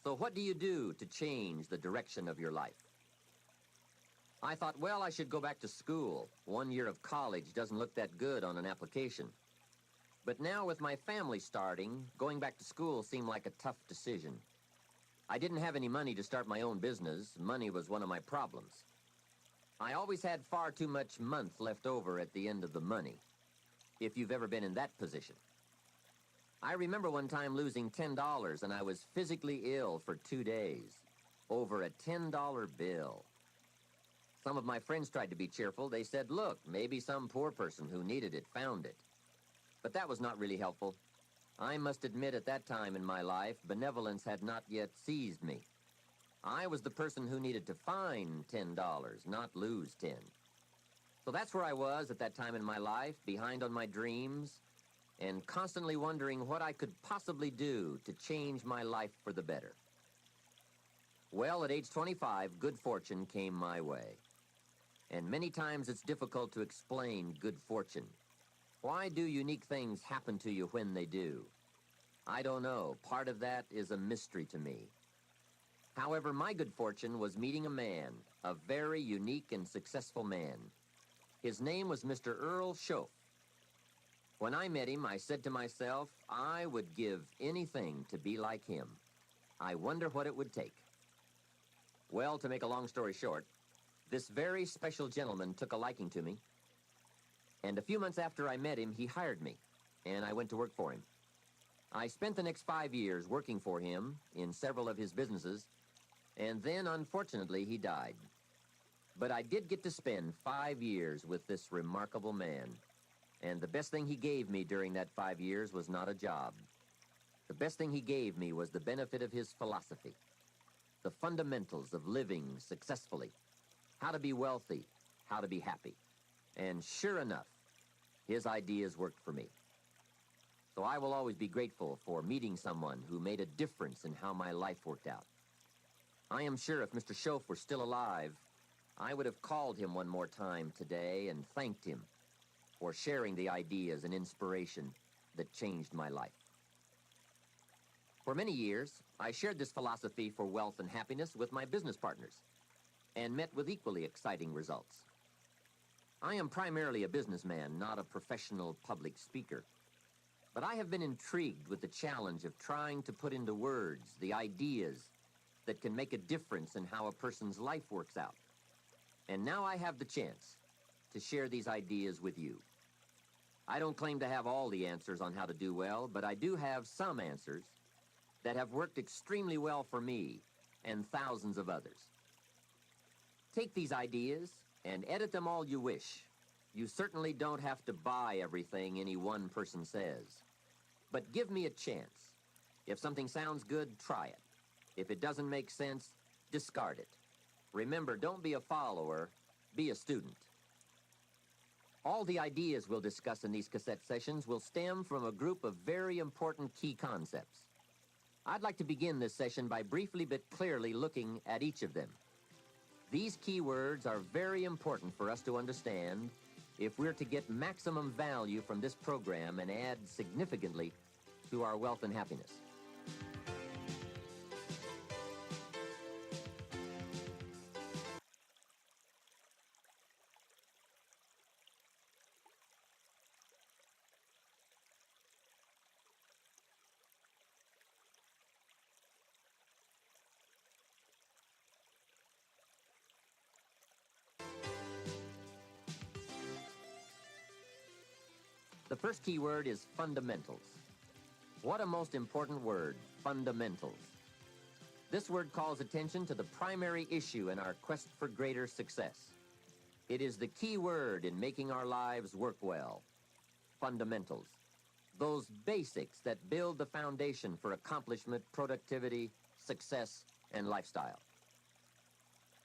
So what do you do to change the direction of your life? I thought, well, I should go back to school. 1 year of college doesn't look that good on an application. But now with my family starting, going back to school seemed like a tough decision. I didn't have any money to start my own business. Money was one of my problems. I always had far too much month left over at the end of the money, if you've ever been in that position. I remember one time losing $10, and I was physically ill for 2 days over a $10 bill. Some of my friends tried to be cheerful. They said, look, maybe some poor person who needed it found it. But that was not really helpful. I must admit at that time in my life, benevolence had not yet seized me. I was the person who needed to find $10, not lose 10. So that's where I was at that time in my life, behind on my dreams, and constantly wondering what I could possibly do to change my life for the better. Well, at age 25, good fortune came my way. And many times it's difficult to explain good fortune. Why do unique things happen to you when they do? I don't know. Part of that is a mystery to me. However, my good fortune was meeting a man, a very unique and successful man. His name was Mr. Earl Schoaf. When I met him, I said to myself, I would give anything to be like him. I wonder what it would take. Well, to make a long story short, this very special gentleman took a liking to me, and a few months after I met him, he hired me, and I went to work for him. I spent the next 5 years working for him in several of his businesses, and then, unfortunately, he died. But I did get to spend 5 years with this remarkable man, and the best thing he gave me during that 5 years was not a job. The best thing he gave me was the benefit of his philosophy, the fundamentals of living successfully, how to be wealthy, how to be happy. And sure enough, his ideas worked for me. So I will always be grateful for meeting someone who made a difference in how my life worked out. I am sure if Mr. Schoaf were still alive, I would have called him one more time today and thanked him for sharing the ideas and inspiration that changed my life. For many years, I shared this philosophy for wealth and happiness with my business partners and met with equally exciting results. I am primarily a businessman, not a professional public speaker. But I have been intrigued with the challenge of trying to put into words the ideas that can make a difference in how a person's life works out. And now I have the chance to share these ideas with you. I don't claim to have all the answers on how to do well, but I do have some answers that have worked extremely well for me and thousands of others. Take these ideas and edit them all you wish. You certainly don't have to buy everything any one person says. But give me a chance. If something sounds good, try it. If it doesn't make sense, discard it. Remember, don't be a follower, be a student. All the ideas we'll discuss in these cassette sessions will stem from a group of very important key concepts. I'd like to begin this session by briefly but clearly looking at each of them. These key words are very important for us to understand if we're to get maximum value from this program and add significantly to our wealth and happiness. The first key word is fundamentals. What a most important word, fundamentals. This word calls attention to the primary issue in our quest for greater success. It is the key word in making our lives work well. Fundamentals. Those basics that build the foundation for accomplishment, productivity, success, and lifestyle.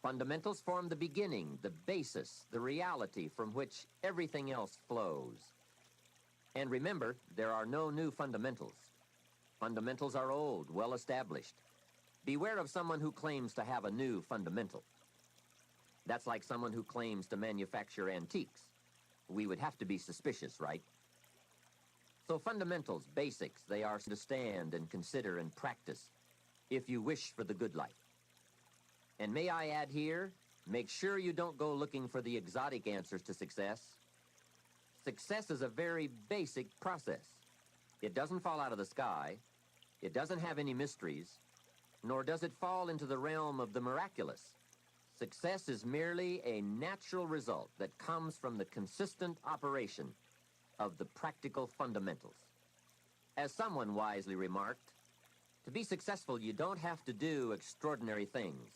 Fundamentals form the beginning, the basis, the reality from which everything else flows. And remember, there are no new fundamentals. Fundamentals are old, well established. Beware of someone who claims to have a new fundamental. That's like someone who claims to manufacture antiques. We would have to be suspicious, right? So fundamentals, basics, they are to understand and consider and practice if you wish for the good life. And may I add here, make sure you don't go looking for the exotic answers to success. Success is a very basic process. It doesn't fall out of the sky. It doesn't have any mysteries, nor does it fall into the realm of the miraculous. Success is merely a natural result that comes from the consistent operation of the practical fundamentals. As someone wisely remarked, to be successful, you don't have to do extraordinary things.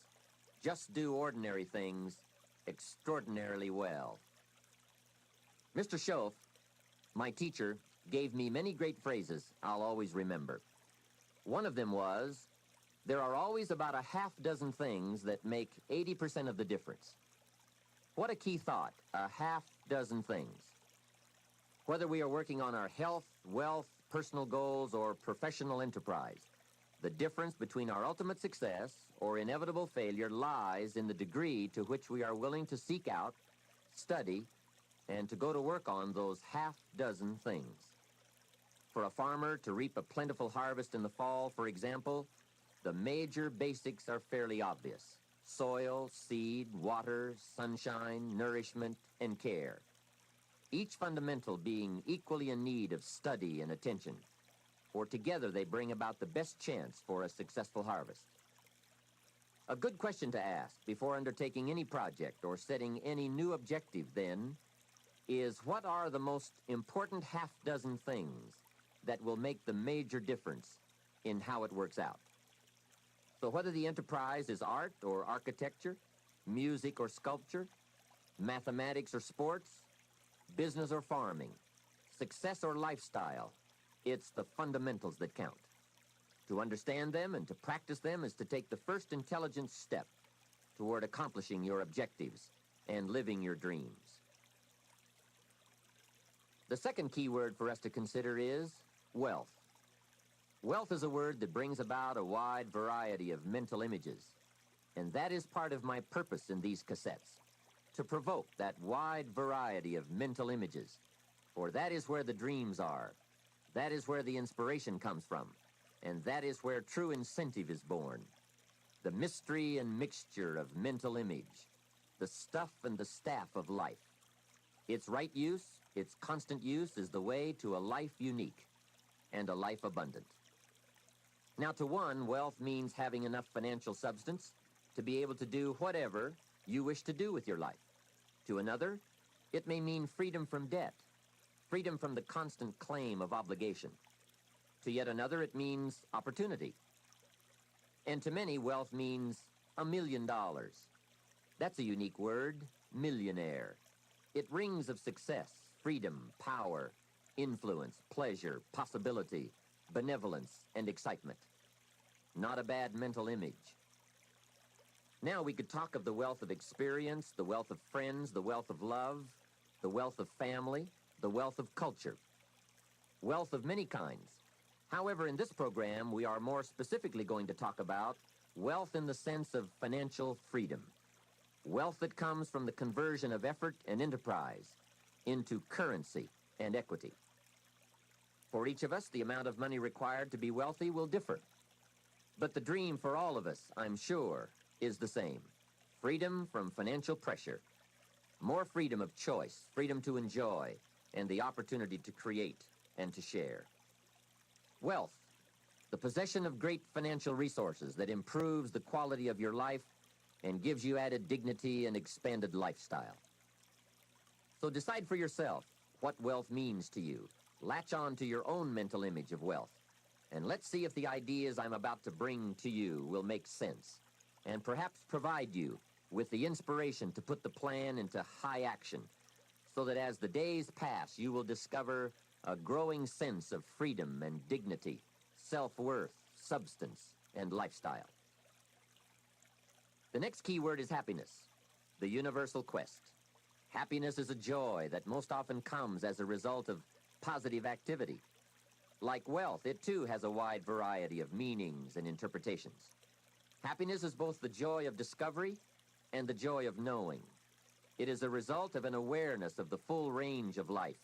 Just do ordinary things extraordinarily well. Mr. Schoaf, my teacher, gave me many great phrases I'll always remember. One of them was, there are always about a half dozen things that make 80% of the difference. What a key thought, a half dozen things. Whether we are working on our health, wealth, personal goals, or professional enterprise, the difference between our ultimate success or inevitable failure lies in the degree to which we are willing to seek out, study, and to go to work on those half-dozen things. For a farmer to reap a plentiful harvest in the fall, for example, the major basics are fairly obvious. Soil, seed, water, sunshine, nourishment, and care. Each fundamental being equally in need of study and attention, for together they bring about the best chance for a successful harvest. A good question to ask before undertaking any project or setting any new objective, then, is what are the most important half-dozen things that will make the major difference in how it works out? So whether the enterprise is art or architecture, music or sculpture, mathematics or sports, business or farming, success or lifestyle, it's the fundamentals that count. To understand them and to practice them is to take the first intelligent step toward accomplishing your objectives and living your dreams. The second key word for us to consider is wealth. Wealth is a word that brings about a wide variety of mental images, and that is part of my purpose in these cassettes, to provoke that wide variety of mental images, for that is where the dreams are, that is where the inspiration comes from, and that is where true incentive is born. The mystery and mixture of mental image, the stuff and the staff of life. Its right use, its constant use is the way to a life unique and a life abundant. Now, to one, wealth means having enough financial substance to be able to do whatever you wish to do with your life. To another, it may mean freedom from debt, freedom from the constant claim of obligation. To yet another, it means opportunity. And to many, wealth means $1 million. That's a unique word, millionaire. It rings of success, freedom, power, influence, pleasure, possibility, benevolence, and excitement. Not a bad mental image. Now we could talk of the wealth of experience, the wealth of friends, the wealth of love, the wealth of family, the wealth of culture. Wealth of many kinds. However, in this program, we are more specifically going to talk about wealth in the sense of financial freedom. Wealth that comes from the conversion of effort and enterprise into currency and equity. For each of us, the amount of money required to be wealthy will differ. But the dream for all of us, I'm sure, is the same. Freedom from financial pressure. More freedom of choice, freedom to enjoy, and the opportunity to create and to share. Wealth, the possession of great financial resources that improves the quality of your life and gives you added dignity and expanded lifestyle. So decide for yourself what wealth means to you. Latch on to your own mental image of wealth, and let's see if the ideas I'm about to bring to you will make sense, and perhaps provide you with the inspiration to put the plan into high action, so that as the days pass, you will discover a growing sense of freedom and dignity, self-worth, substance, and lifestyle. The next key word is happiness, the universal quest. Happiness is a joy that most often comes as a result of positive activity. Like wealth, it too has a wide variety of meanings and interpretations. Happiness is both the joy of discovery and the joy of knowing. It is a result of an awareness of the full range of life,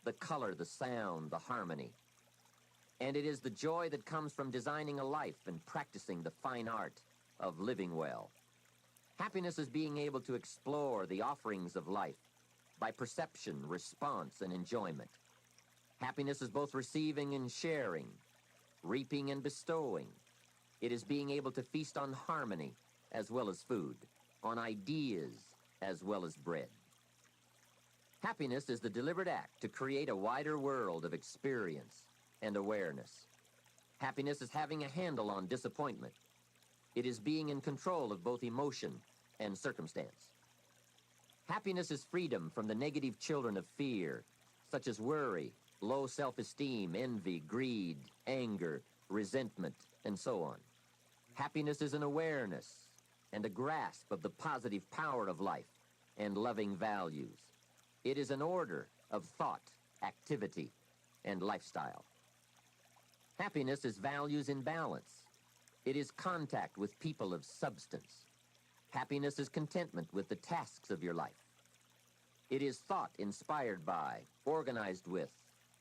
the color, the sound, the harmony. And it is the joy that comes from designing a life and practicing the fine art of living well. Happiness is being able to explore the offerings of life by perception, response, and enjoyment. Happiness is both receiving and sharing, reaping and bestowing. It is being able to feast on harmony as well as food, on ideas as well as bread. Happiness is the deliberate act to create a wider world of experience and awareness. Happiness is having a handle on disappointment. It is being in control of both emotion and circumstance. Happiness is freedom from the negative children of fear, such as worry, low self-esteem, envy, greed, anger, resentment, and so on. Happiness is an awareness and a grasp of the positive power of life and loving values. It is an order of thought, activity, and lifestyle. Happiness is values in balance. It is contact with people of substance. Happiness is contentment with the tasks of your life. It is thought inspired by, organized with,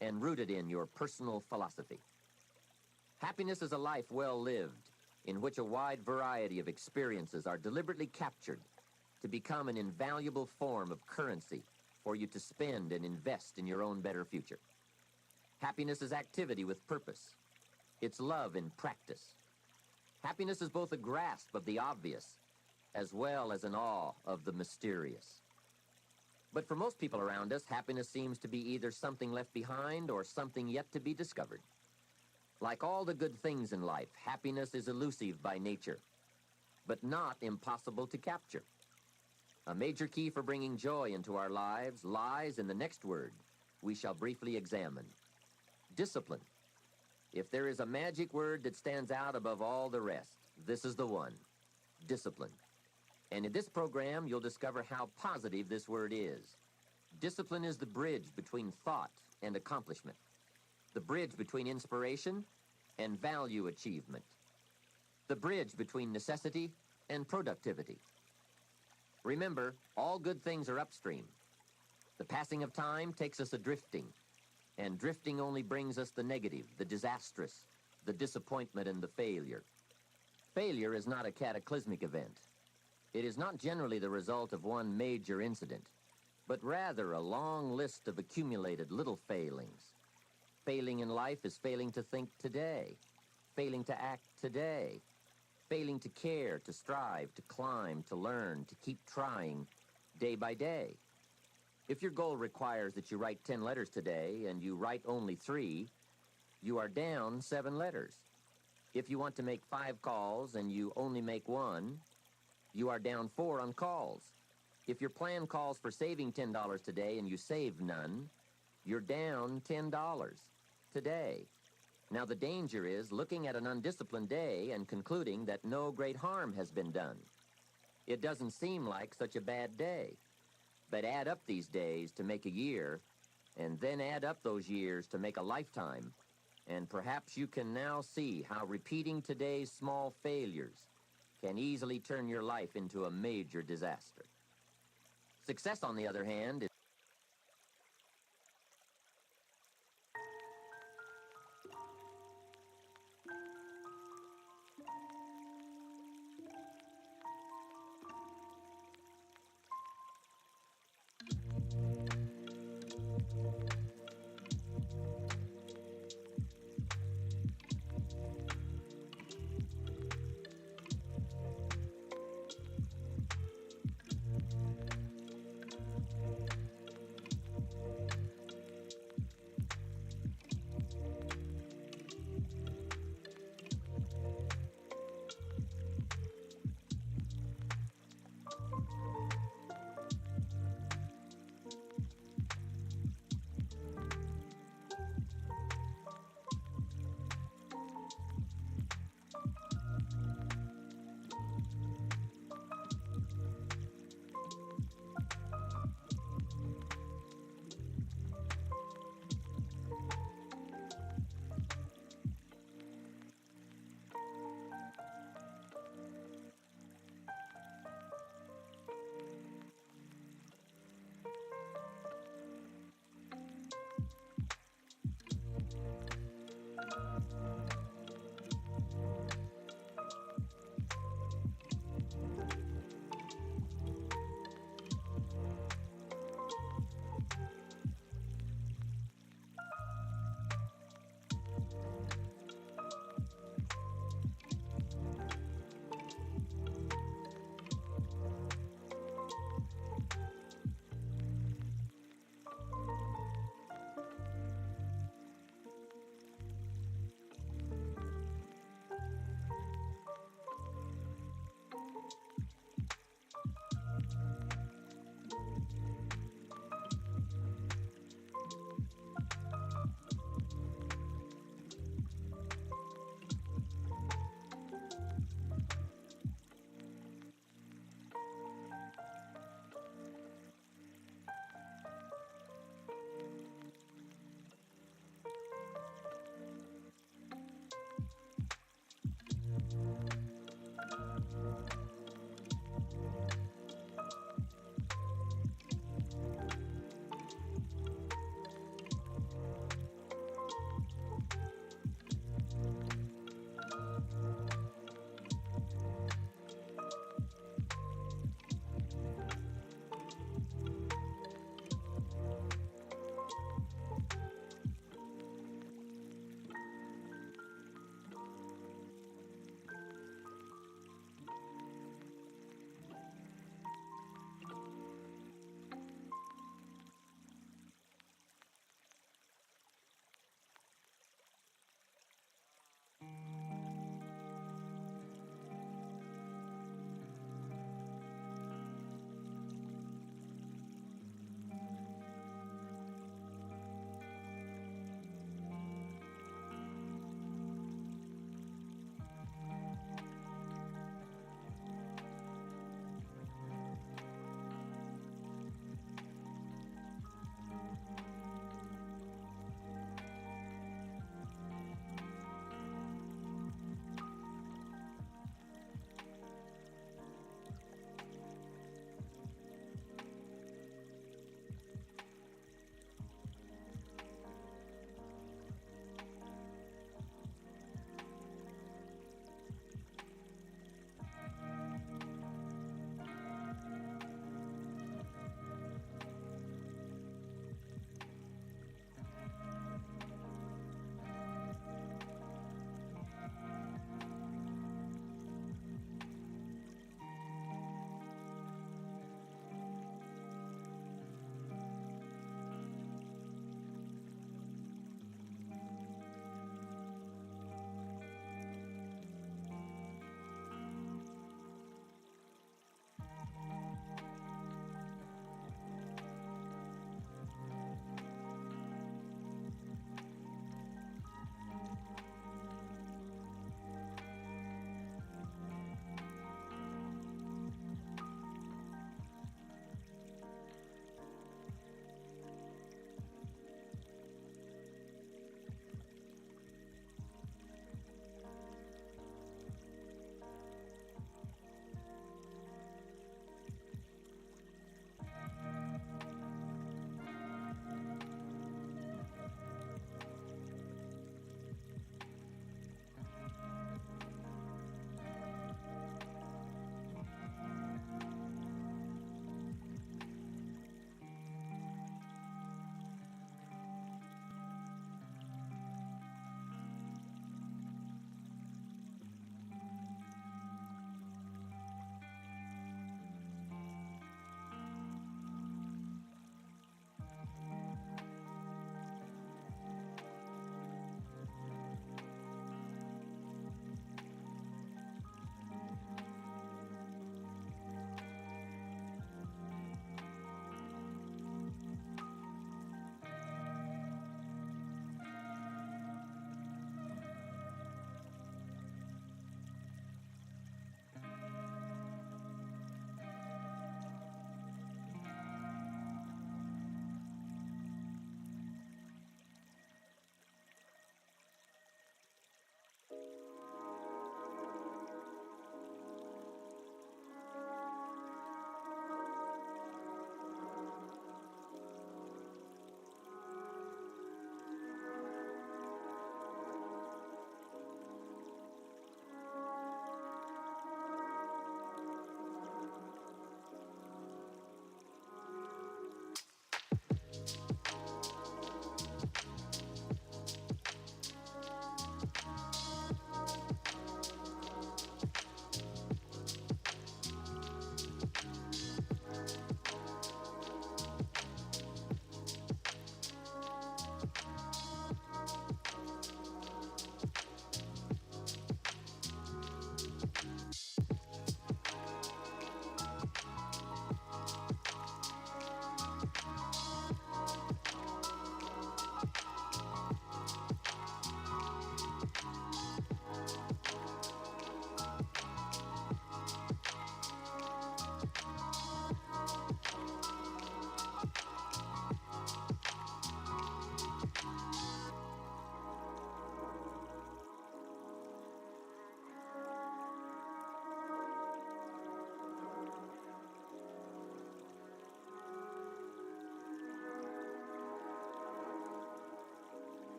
and rooted in your personal philosophy. Happiness is a life well lived, in which a wide variety of experiences are deliberately captured to become an invaluable form of currency for you to spend and invest in your own better future. Happiness is activity with purpose. It's love in practice. Happiness is both a grasp of the obvious as well as an awe of the mysterious. But for most people around us, happiness seems to be either something left behind or something yet to be discovered. Like all the good things in life, happiness is elusive by nature, but not impossible to capture. A major key for bringing joy into our lives lies in the next word we shall briefly examine: discipline. If there is a magic word that stands out above all the rest, this is the one: discipline. And in this program, you'll discover how positive this word is. Discipline is the bridge between thought and accomplishment, the bridge between inspiration and value achievement, the bridge between necessity and productivity. Remember, all good things are upstream. The passing of time takes us adrifting, and drifting only brings us the negative, the disastrous, the disappointment, and the failure. Failure is not a cataclysmic event. It is not generally the result of one major incident, but rather a long list of accumulated little failings. Failing in life is failing to think today, failing to act today, failing to care, to strive, to climb, to learn, to keep trying day by day. If your goal requires that you write 10 letters today and you write only 3, you are down 7 letters. If you want to make 5 calls and you only make 1, you are down 4 on calls. If your plan calls for saving $10 today and you save none, you're down $10 today. Now the danger is looking at an undisciplined day and concluding that no great harm has been done. It doesn't seem like such a bad day. But add up these days to make a year, and then add up those years to make a lifetime, and perhaps you can now see how repeating today's small failures can easily turn your life into a major disaster. Success, on the other hand,